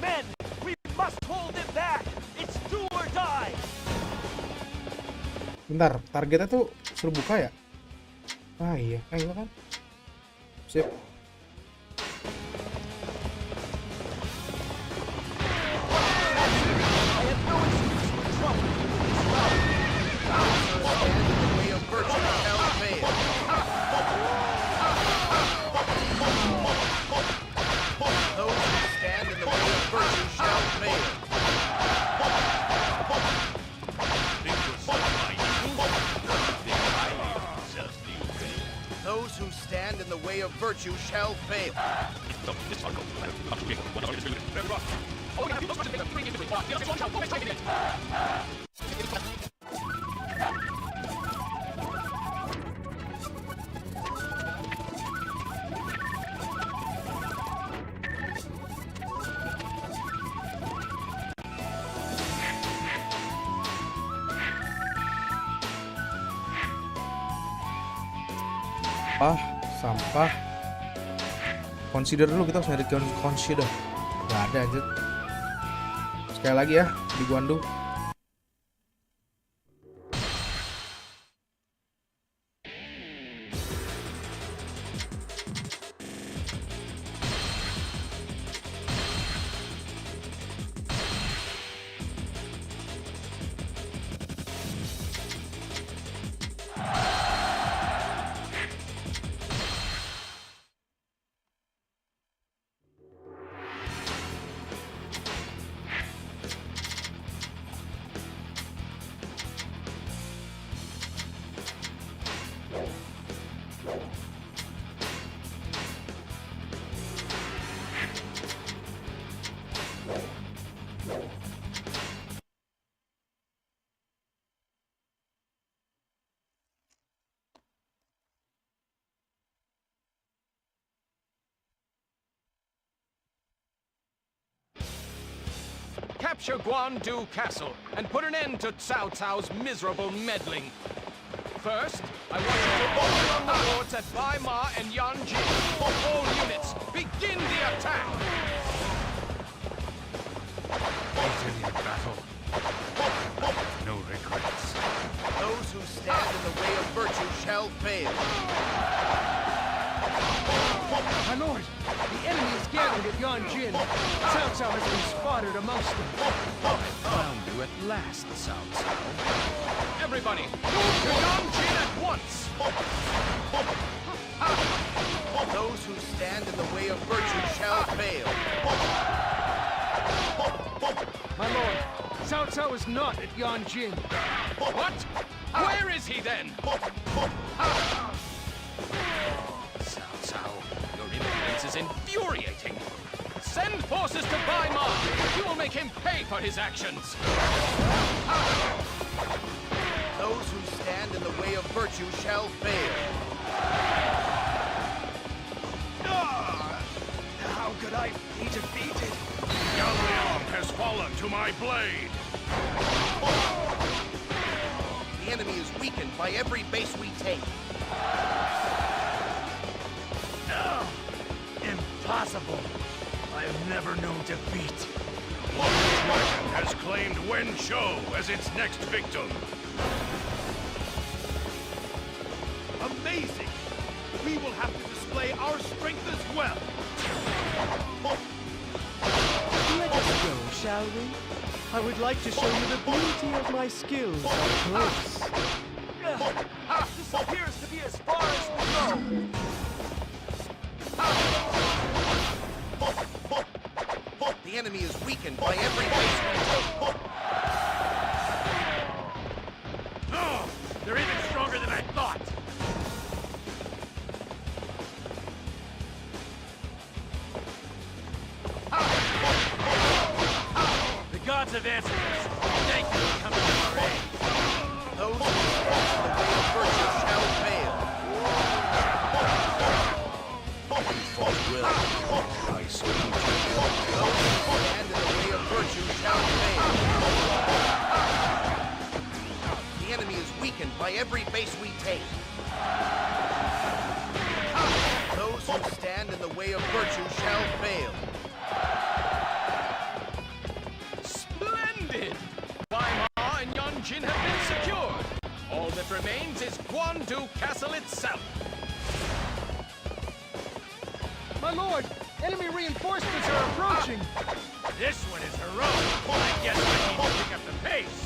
Men, we must hold it back. It's do or die. Bentar, targetnya tuh suruh buka ya? Ah iya, enggak kan? Sip. Those who stand in the way of virtue shall fail. Sampah. Consider dulu, kita harus nyari consider. Gak ada aja. Sekali lagi ya di Guandu. Capture Guandu Castle and put an end to Cao Cao's miserable meddling. First, I want you to overrun the forts at Bai Ma and Yanjin. All units, begin the attack! Ultimate battle. No regrets. Those who stand in the way of virtue shall fail. My lord, the enemy is gathered at Yanjin. Cao Cao has been spotted amongst them. Found you at last, Cao Cao. Everybody, move to Yanjin at once! Those who stand in the way of virtue shall fail. My lord, Cao Cao is not at Yanjin. What? Where is he then? Your influence is infuriating. Send forces to Bai Ma. You will make him pay for his actions. Those who stand in the way of virtue shall fail. How could I be defeated? Young Liang has fallen to my blade. The enemy is weakened by every base we take. Impossible. I've never known defeat. Lu Xun has claimed Wenshou as its next victim. Amazing! We will have to display our strength as well. Let us go, shall we? I would like to show you the beauty of my skills up close. This appears to be as far as we go. The enemy is weakened by every base we take. Oh, they're even stronger than I thought. The gods have answered us. Thank you for coming to our aid. Those who stand in the way of virtue shall fail. Will. I salute you. Those who stand in the way of virtue shall fail. The enemy is weakened by every base we take. Those who stand in the way of virtue shall fail. Splendid! Bai Ma and Yanjin have been secured. All that remains is Guandu Castle itself. My lord, enemy reinforcements are approaching. This one is heroic. I guess I need to pick up the pace.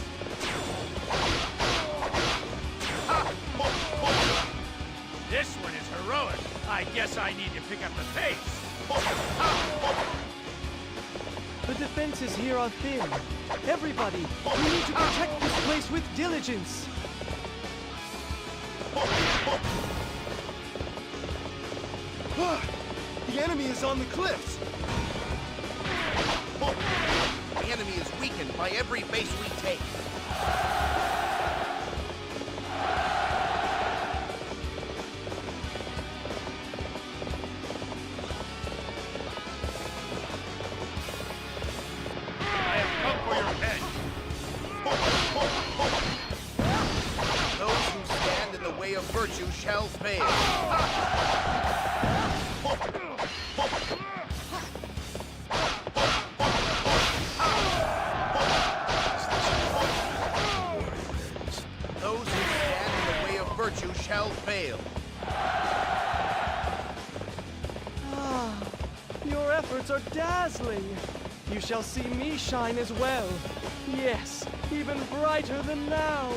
This one is heroic. I guess I need to pick up the pace. The defenses here are thin. Everybody, we need to protect this place with diligence. The enemy is on the cliffs. The enemy is weakened by every base we take. I have come for your head. Those who stand in the way of virtue shall fail. Those who stand in the way of virtue shall fail. Ah, your efforts are dazzling. You shall see me shine as well. Yes, even brighter than now.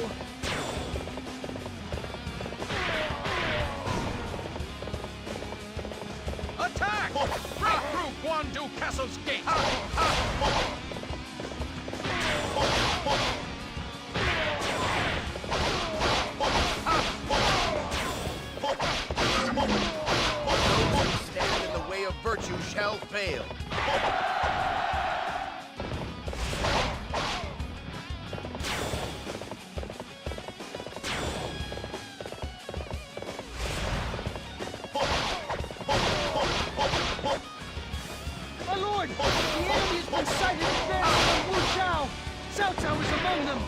Attack! Break through Guandu Castle's gate! Those who stand in the way of virtue shall fail. My lord! The enemy has been sighted advancing on Wu Chao! Cao Cao is among them!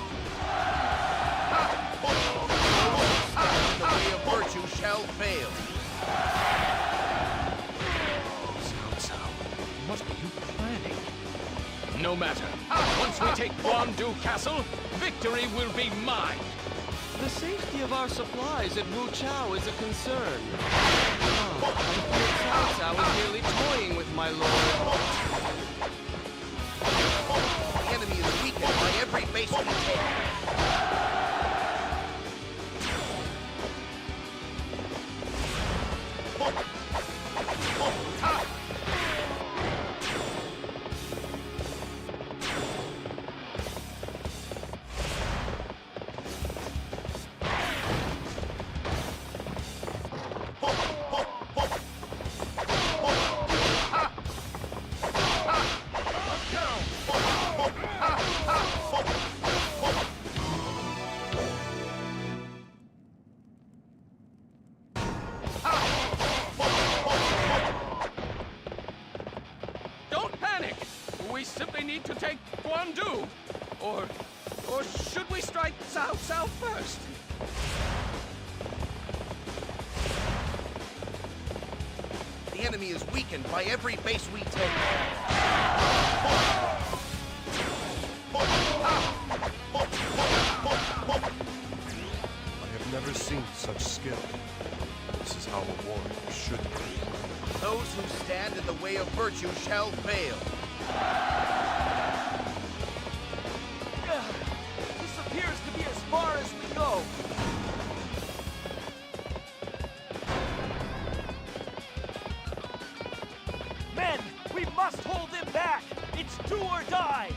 The way of virtue shall fail. What are you planning? No matter. Once we take Guandu Castle, victory will be mine. The safety of our supplies at Wu Chao is a concern. Ah, I fear Cao Cao is nearly toying with my lord. The enemy is weakened by every base we take. Don't panic! We simply need to take Guandu. Or should we strike Cao Cao first? The enemy is weakened by every base we take. I have never seen such skill. This is how a warrior should be. Those who stand in the way of virtue shall fail. This appears to be as far as we go. Men, we must hold them back. It's do or die.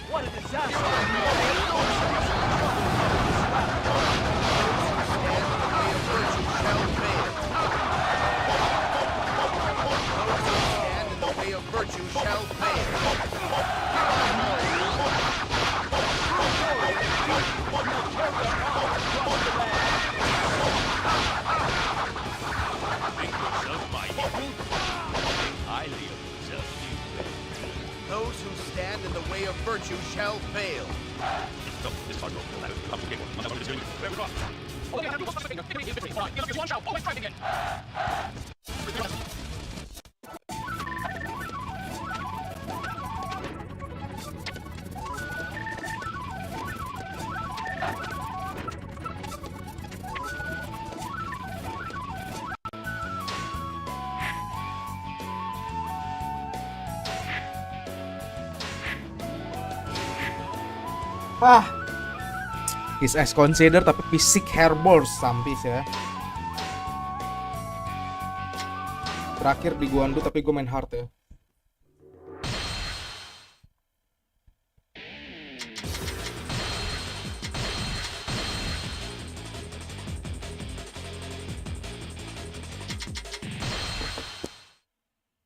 What a disaster! Virtue shall fail. Those who stand in the way of virtue shall fail. Ah, his as consider tapi fisik hairballs sampis ya. Terakhir di Guandu tapi gue main hard ya.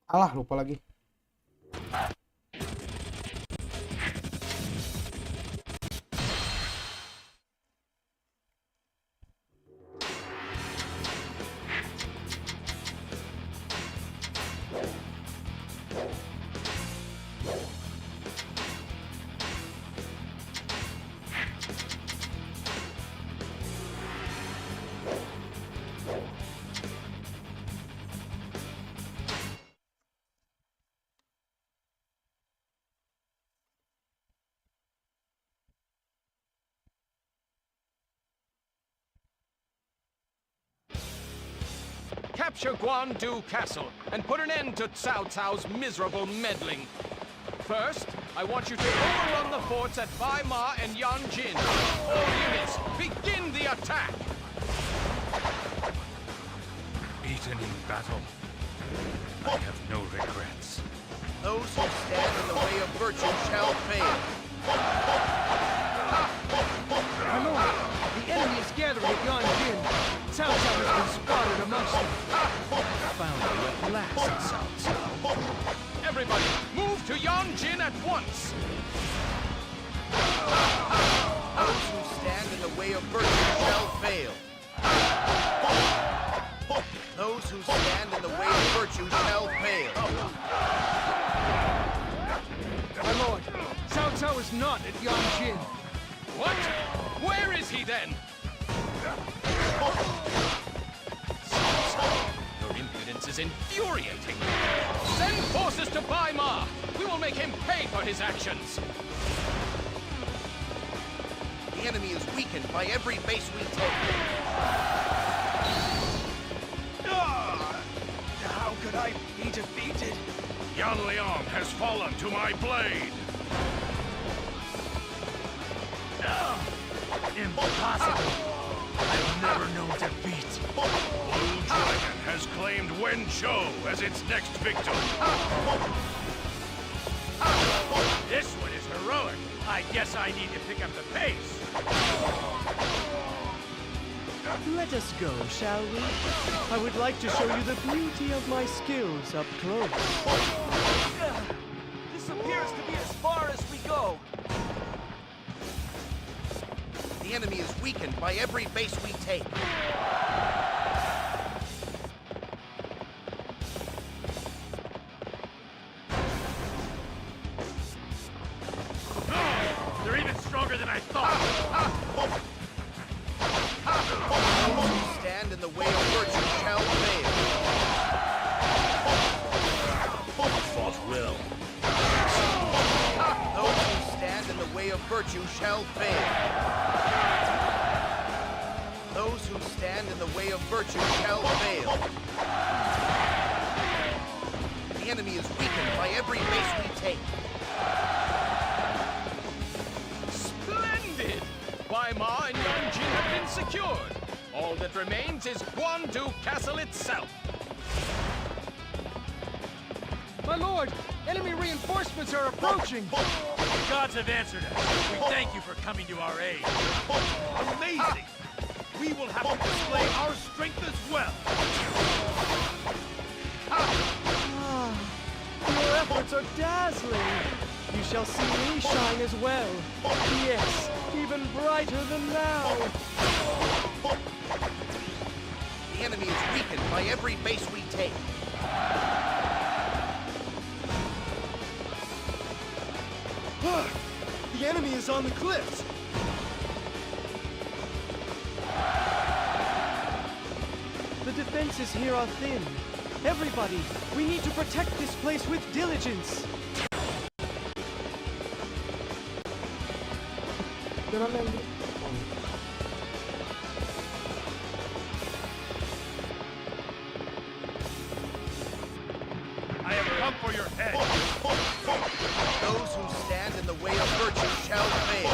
Alah, lupa lagi. Capture Guandu Castle and put an end to Cao Cao's miserable meddling. First, I want you to overrun the forts at Bai Ma and Yanjin. All units, begin the attack! Beaten in battle, I have no regrets. Those who stand in the way of virtue shall fail. My lord, the enemy is gathering at Yanjin. Cao Cao has been spotted amongst them. Found you at last, Cao Cao. Everybody, move to Yanjin at once! Those who stand in the way of virtue shall fail. Those who stand in the way of virtue shall fail. My lord, Cao Cao is not at Yanjin. What? Where is he then? Your impudence is infuriating. Send forces to Bai Ma. We will make him pay for his actions. The enemy is weakened by every base we take. How could I be defeated? Yan Liang has fallen to my blade. Impossible. I've never known defeat. Blue Dragon has claimed Wen Chou as its next victim. This one is heroic. I guess I need to pick up the pace. Let us go, shall we? I would like to show you the beauty of my skills up close. This appears to be as far as we go. The enemy is weakened by every base we take. They're even stronger than I thought. Those who stand in the way of virtue shall fail. False will. Those who stand in the way of virtue shall fail. Those who stand in the way of virtue shall fail. The enemy is weakened by every base we take. Splendid! Bai Ma and Yanjin have been secured. All that remains is Guandu Castle itself. My lord, enemy reinforcements are approaching. The gods have answered us. We thank you for coming to our aid. Amazing! We will have to display our strength as well. Your efforts are dazzling. You shall see me shine as well. Yes, even brighter than now. The enemy is weakened by every base we take. The enemy is on the cliffs. The defenses here are thin. Everybody, we need to protect this place with diligence. I have come for your head. Those who stand in the way of virtue shall fail.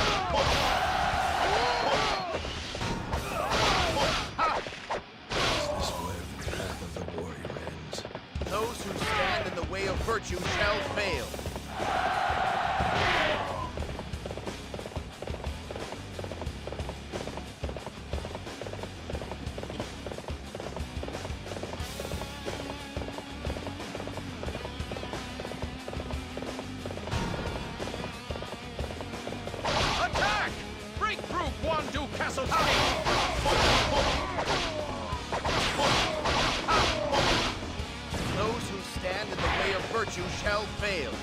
This where the path of the warrior ends? Those who stand in the way of virtue shall fail. Guandu Castle State. Those who stand in the way of virtue shall fail.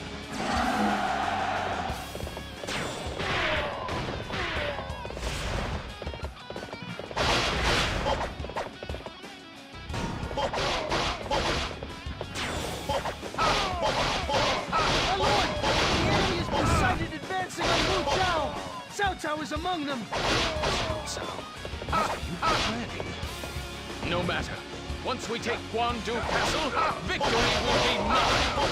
is among them. So, what are you planning? No matter. Once we take Guandu Castle, victory will be mine.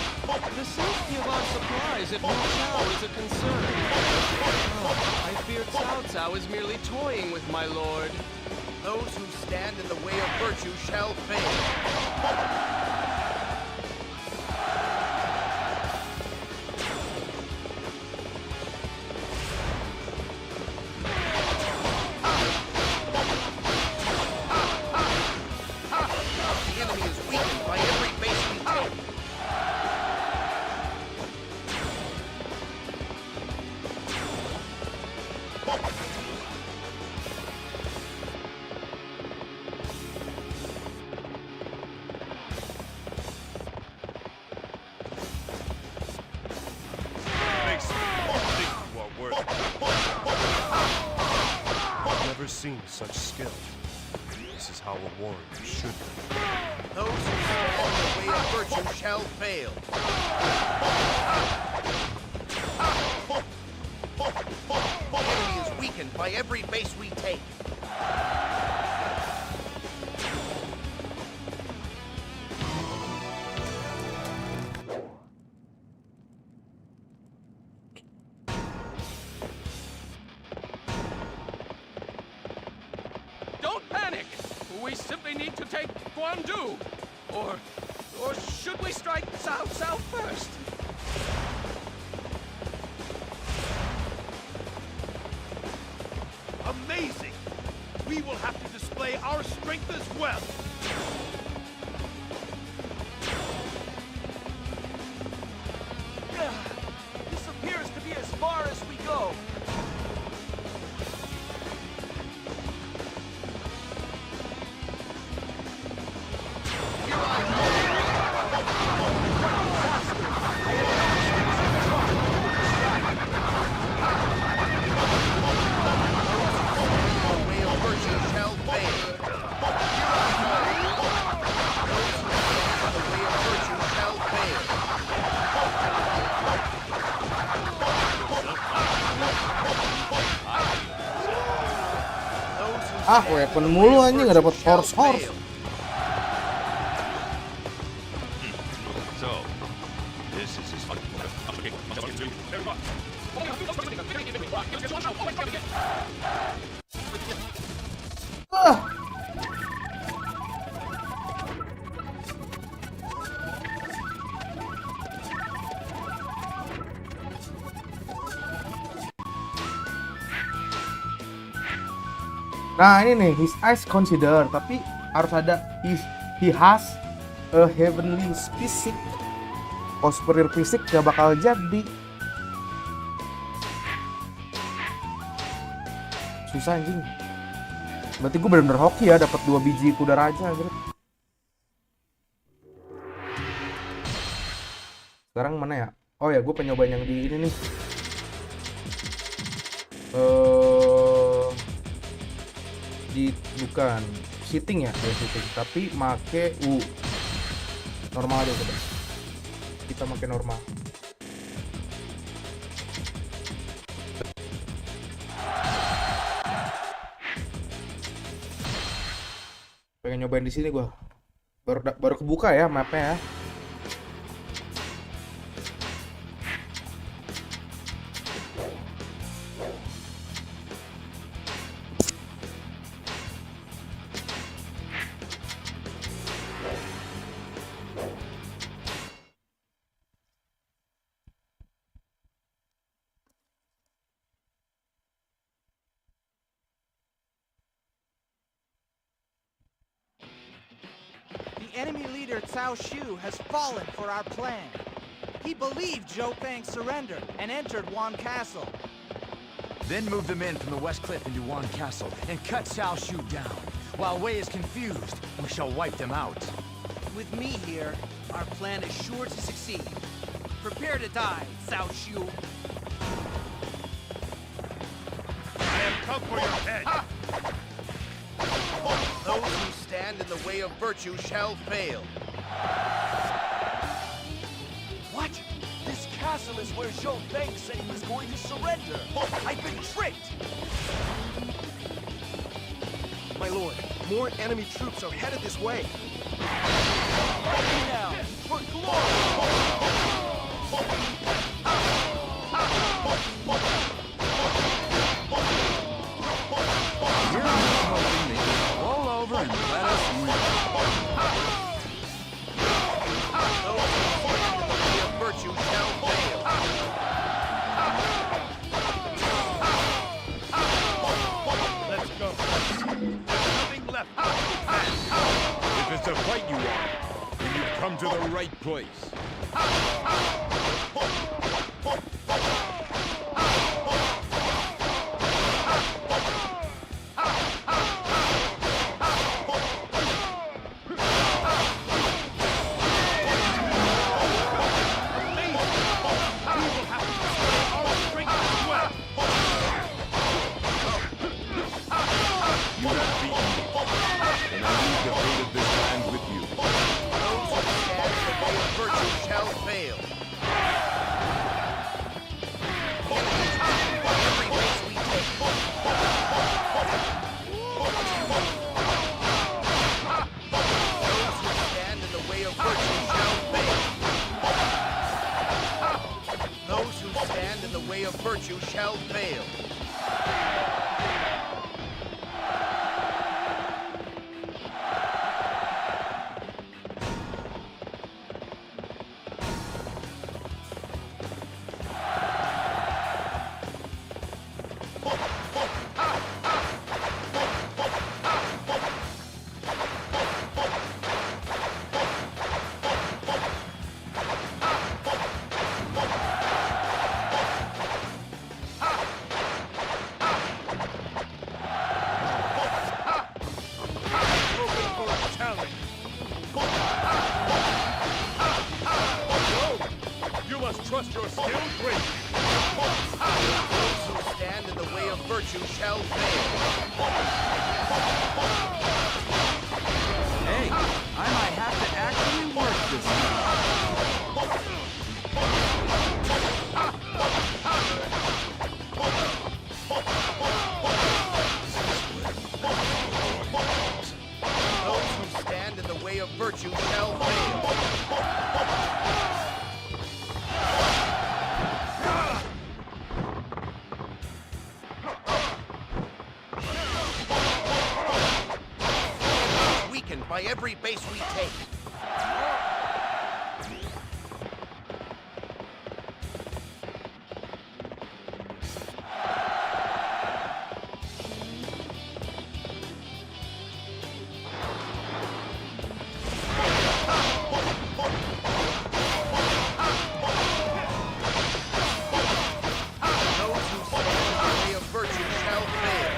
The safety of our supplies at Lu Xun is a concern. Oh, I fear Cao Cao is merely toying with my lord. Those who stand in the way of virtue shall fail. Seen such skill. This is how a warrior should be. Those who stand in the way of virtue shall fail. The enemy is weakened by every base we take. We simply need to take Guandu. Or should we strike Cao Cao first? Amazing! We will have to display our strength as well. This appears to be as far as we go. Ah, weapon mulu anjing, nggak dapat horse. So, this is his fucking Nah ini nih, his eyes consider, tapi harus ada he has a heavenly physique. Oh, superior fisik gak bakal jadi. Susah anjing. Berarti gue bener-bener hoki ya, dapat 2 biji kuda raja gitu. Sekarang mana ya? Oh ya, gue pengen nyobain yang di ini nih. Bukan sitting ya, sitting, tapi make normal aja udah. Kita make normal. Pengen nyobain di sini gua. Baru kebuka ya mapnya ya. The enemy leader Cao Shu has fallen for our plan. He believed Zhou Fang's surrender and entered Wan Castle. Then move them in from the west cliff into Yuan Castle and cut Cao Shu down. While Wei is confused, we shall wipe them out. With me here, our plan is sure to succeed. Prepare to die, Cao Shu. I have come for your head. Those who stand in the way of virtue shall fail. What? This castle is where Zhou Beng said he was going to surrender. I've been tricked. My lord, more enemy troops are headed this way. Now, for glory! Here I'm hoping they can roll over and let us win. Those who stand in the way of virtue shall fail. Let's go. There's nothing left. If it's a fight you want, then you've come to the right place. Virtue shall fail. Trust your skill greatly. Those who stand in the way of virtue shall fail. Hey, I might have to actually work this time. Those who stand in the way of virtue shall fail. By every base we take. Those who stand in the way of virtue shall fail.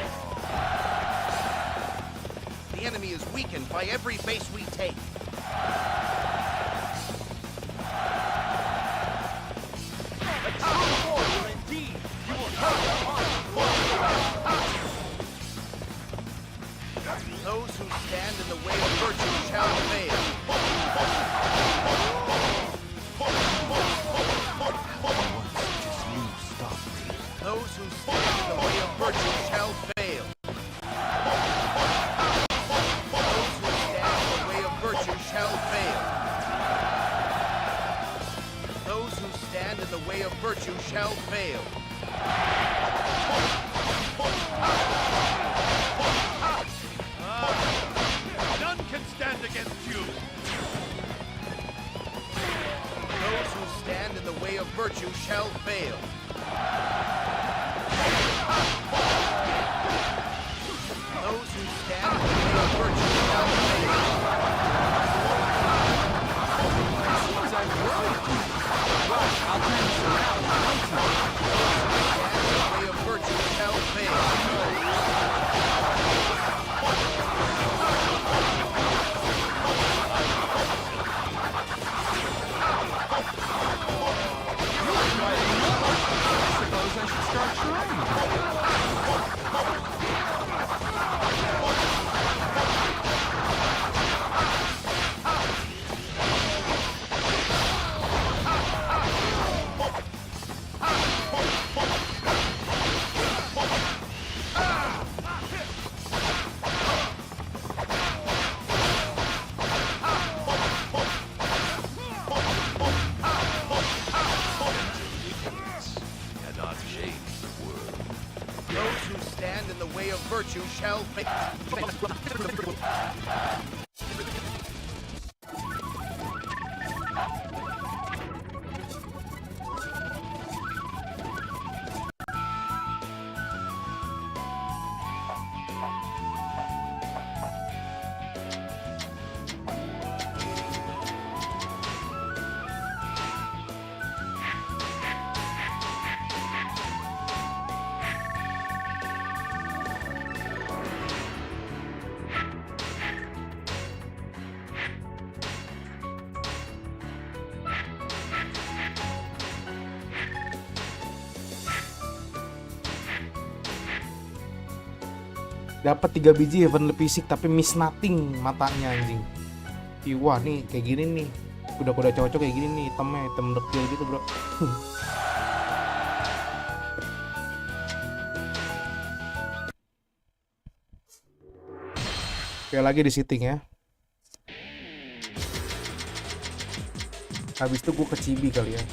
The enemy is weakened by every base we take. A true warrior indeed! You will help Those who stand in the way of virtue shall fail. Those who stand in the way of virtue shall fail. Those who stand in the way of virtue shall fail. None can stand against you. Those who stand in the way of virtue shall fail. Those who stand in the way of virtue shall fail. I'll turn this around. Those who stand in the way of virtue shall change the world. Those who stand in the way of virtue shall fail. Dapat 3 biji heavenly fisik tapi miss nothing matanya anjing. Wah nih kayak gini nih. Kuda-kuda cocok kayak gini nih, hitamnya hitam dekil gitu, bro. Kayak lagi di setting ya. Habis itu gue ke Cibi kali ya.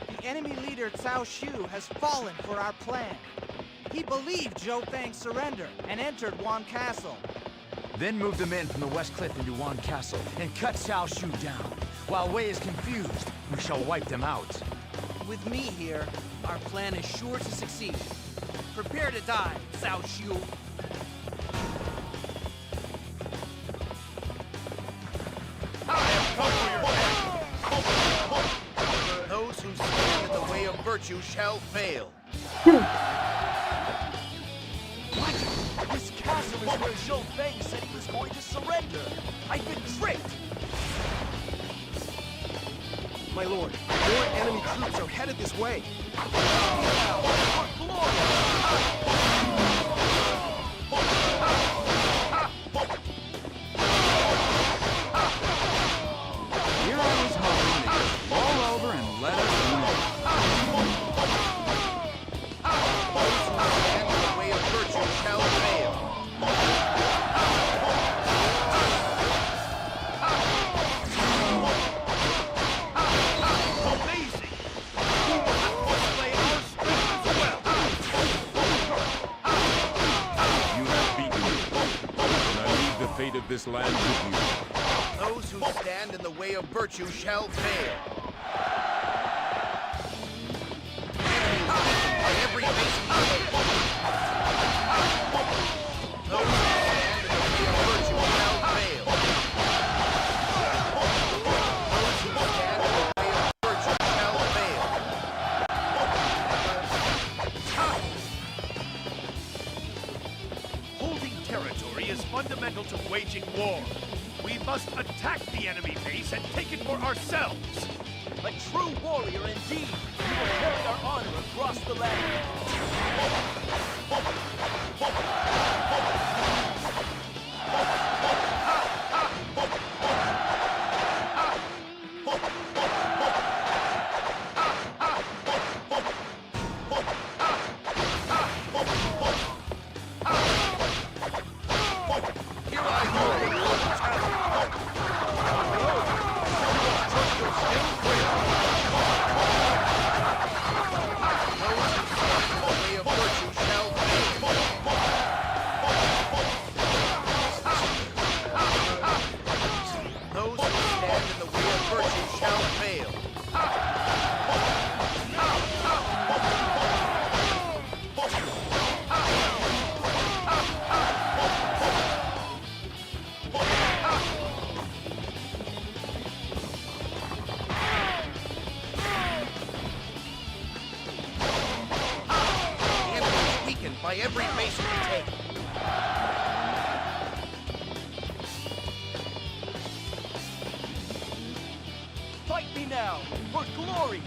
The enemy leader Cao Shu has fallen for our plan. He believed Zhou Fang's surrender and entered Wan Castle. Then moved the men from the West Cliff into Wan Castle and cut Cao Shu down. While Wei is confused, we shall wipe them out. With me here, our plan is sure to succeed. Prepare to die, Cao Shu. Those who stand in the way of virtue shall fail. What? This castle is where Zhou Fang said he was going to surrender. I've been tricked. My lord, more enemy troops are headed this way. Here I was hoping to just roll over and let us win. Those who stand in the way of virtue shall fail. Amazing! We will have to display our strength as well. You have beaten me, and I leave the fate of this land with you. Those who stand in the way of virtue shall fail. Enemies by every base we take. Those who stand in the way of virtue shall fail. Those who stand in the way of virtue shall fail. Holding territory is fundamental to waging war. We must attack the enemy base and take it for ourselves. A true warrior indeed. We will carry our honor across the land. Those who stand in the way of virtue shall fail. The enemy is weakened by every base we take. now, for glory!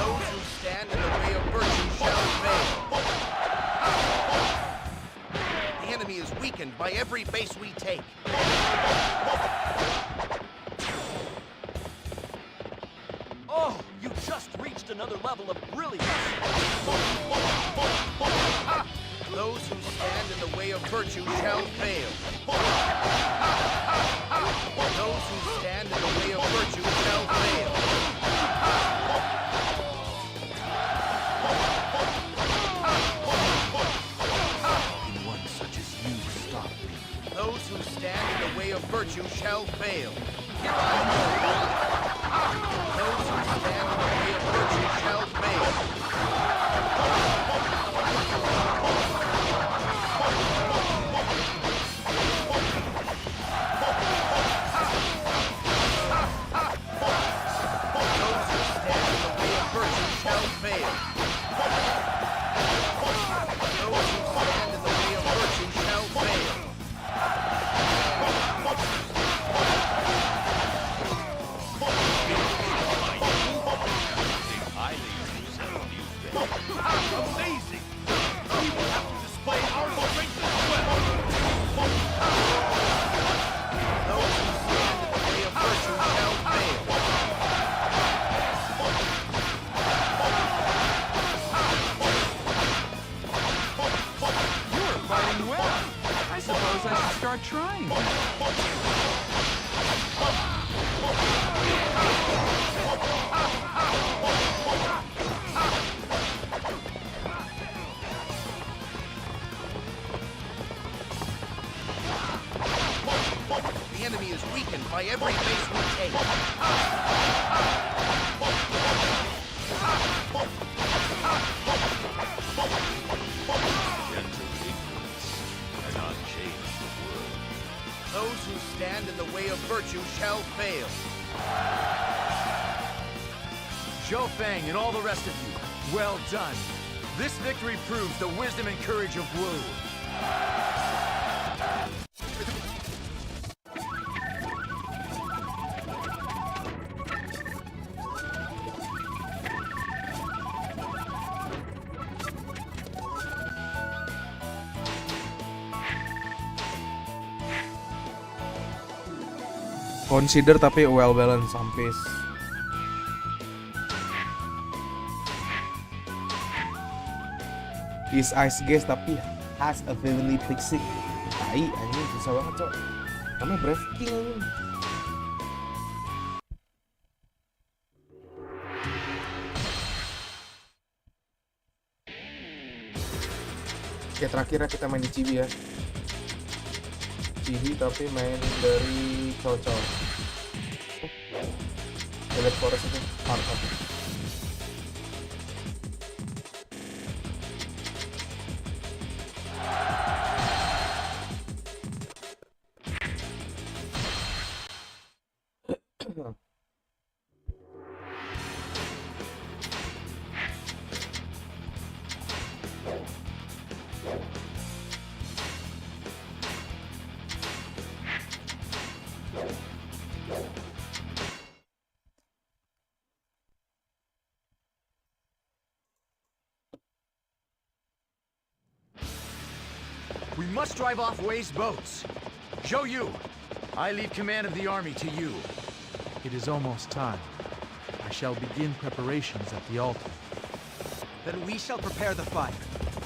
Those who stand in the way of virtue shall fail. The enemy is weakened by every base we take. Oh, you just reached another level of brilliance! Those who stand in the way of virtue shall fail. Those who stand in the way of virtue shall fail. And one such as you stop me. Those who stand in the way of virtue shall fail. Those who stand in the way of virtue shall fail. Amazing! We will have to display our strength as well! Those who stand in the way of virtue shall fail. You're fighting well. I suppose I should start trying. The enemy is weakened by every base we take. Gentle ignorance cannot change the world. Those who stand in the way of virtue shall fail. Zhou Feng and all the rest of you, well done. This victory proves the wisdom and courage of Wu. Consider tapi well balanced sampai is ice gas tapi has a heavenly physics. Tai anjing susah banget, Cok. Namanya Brave King anjing. Oke, terakhirnya kita main di Chibi ya. Chibi tapi main dari cowok-cowok. Lihat forest itu mantap. We must drive off Wei's boats. Zhou Yu, I leave command of the army to you. It is almost time. I shall begin preparations at the altar. Then we shall prepare the fire.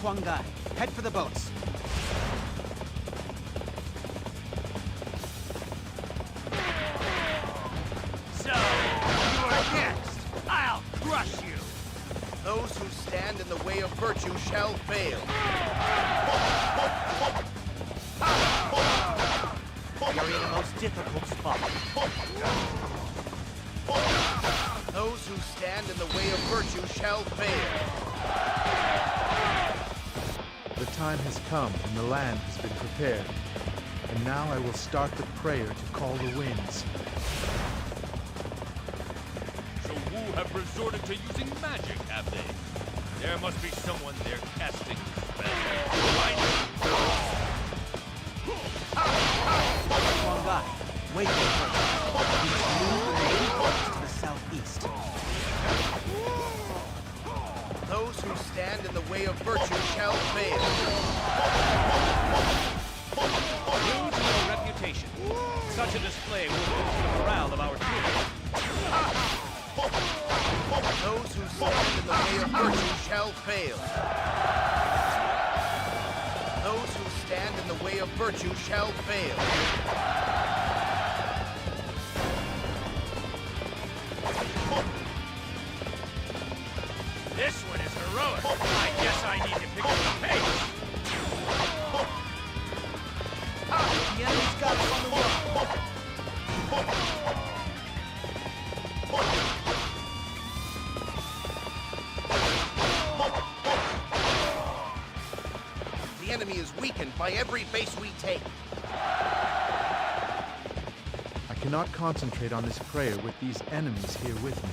Huang Gai, head for the boats. So, you are next. I'll crush you. Those who stand in the way of virtue shall fail. We are in a most difficult spot. Those who stand in the way of virtue shall fail. The time has come and the land has been prepared. And now I will start the prayer to call the winds. So Wu have resorted to using magic, have they? There must be someone there casting spells. Find Those who stand in the way of virtue shall fail. Due to your reputation, such a display will boost the morale of our troops. Those who stand in the way of virtue shall fail. Those who stand in the way of virtue shall fail. This one is heroic. I guess I need to pick up the pace. The enemy's got us on the run. The enemy is weakened by every base we take. I cannot concentrate on this prayer with these enemies here with me.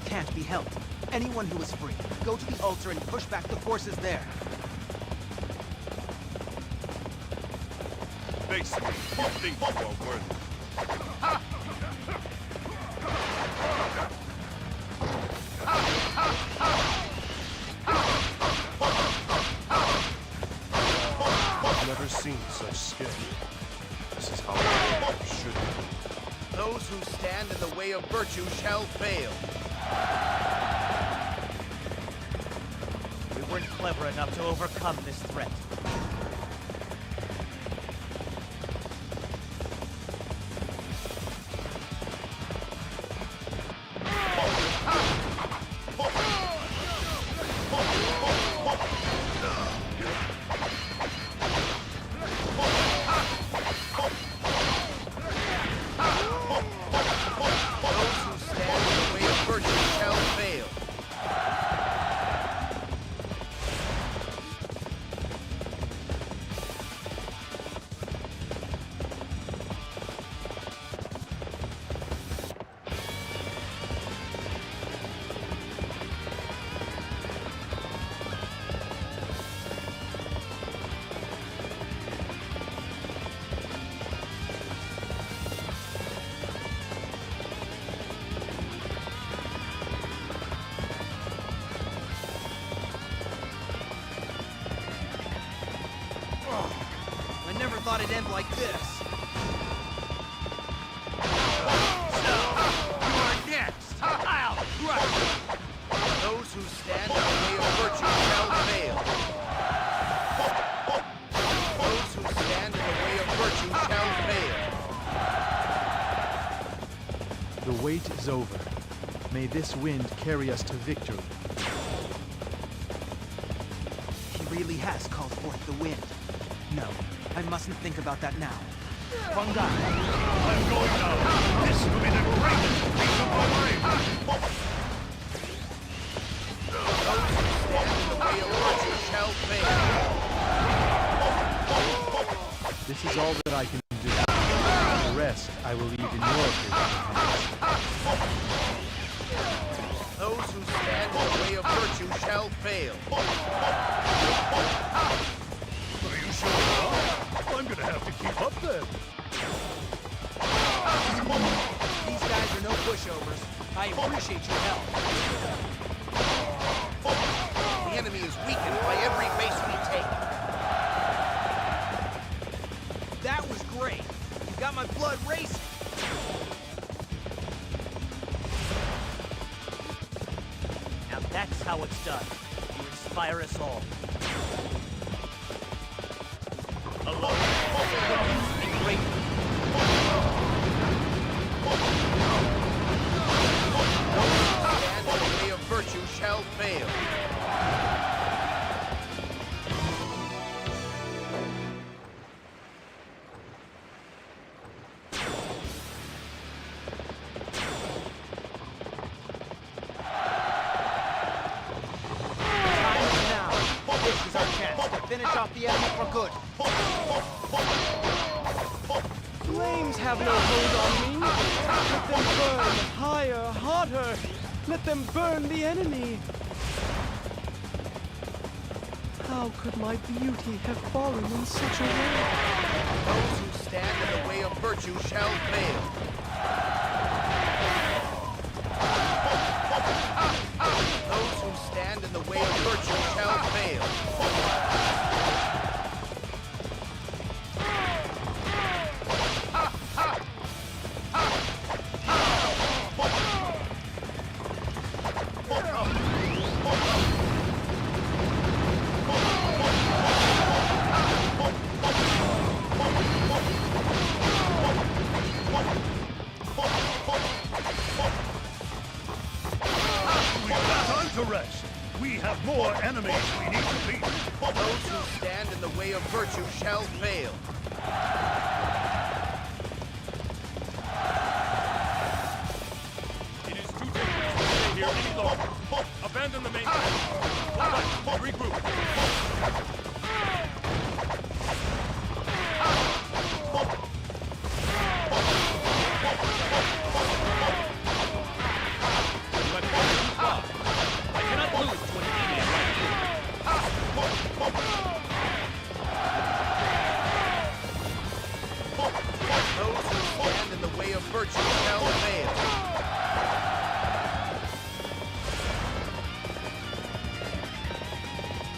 Can't be helped. Anyone who is free, go to the altar and push back the forces there. Face me, you think you are worthy. I've never seen such skill. This is how it should be. Those who stand in the way of virtue shall fail. We weren't clever enough to overcome this threat. I never thought it'd end like this. So, you are next. I'll crush you. Those who stand in the way of virtue shall fail. Those who stand in the way of virtue shall fail. The wait is over. May this wind carry us to victory. He really has called forth the wind. No, I mustn't think about that now. I'm going now. This will be the greatest feat of my life. Those who stand in the way of virtue shall fail. This is all that I can do. The rest I will leave in your hands. Those who stand in the way of virtue shall fail. Are you sure? I'm gonna have to keep up then. These guys are no pushovers. I appreciate your help. The enemy is weakened by every base we take. That was great. You got my blood racing. Now that's how it's done. You inspire us all. Alone. Be grateful. Those who stand in the way of virtue shall fail. Time is now. This is our chance to finish off the enemy for good. Flames have no hold on me. Let them burn higher, hotter. Let them burn the enemy. How could my beauty have fallen in such a way? Those who stand in the way of virtue shall fail. to rest. We have more enemies we need to beat. Those who stand in the way of virtue shall fail. It is too dangerous to stay here any longer. Abandon the main base. Hold on, regroup.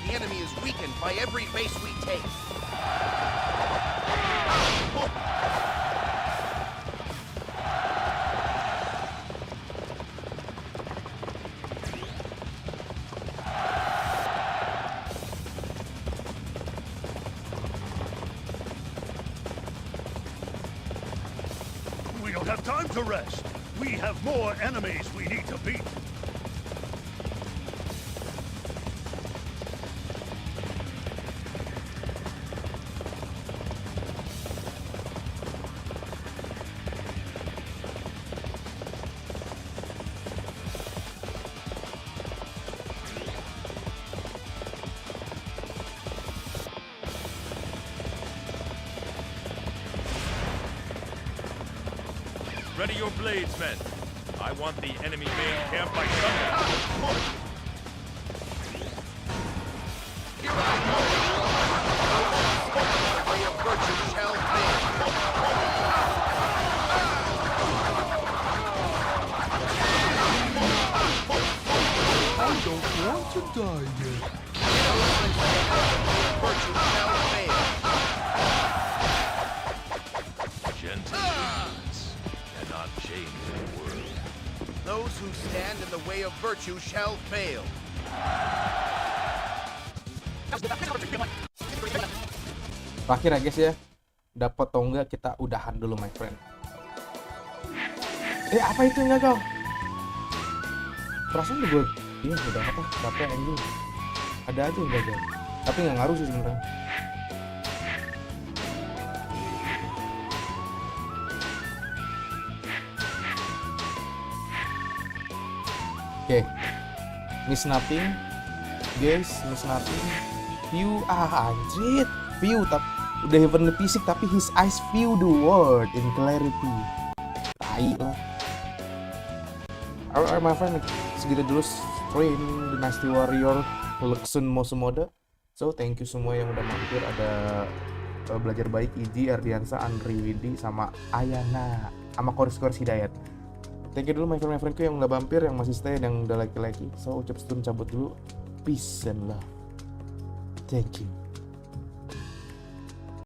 The enemy is weakened by every base we take. We don't have time to rest. We have more enemies we need to beat. Ready your blades, men. I want the enemy main camp by sundown. The way of virtue shall fail. I don't want to die yet. Virtue shall fail. Gentlemen cannot change the world. Those who stand in the way of virtue shall fail. Terakhir ya guys ya, dapat atau enggak kita udahan dulu my friend. Apa itu enggak kau? Perasaan gue, iya udah apa? Capek anjing. Ada aja yang gagal, tapi nggak ngaruh sih sebenarnya. Oke, miss nothing, guys, miss nothing. View, anjir, view tapi udah heavenly fisik tapi his eyes view the world in clarity. Tai lah. Alright my friend, segitu dulu stream Dynasty Warrior Lu Xun Mosou mode. So thank you semua yang udah mampir. Ada belajar baik Iji, Ardiansa, Andri, Widi, sama Ayana, sama Koris Hidayat. Thank you dulu my friend-ku yang udah mampir, yang masih stay, yang udah like. So Ucup cabut dulu. Peace and love. Thank you.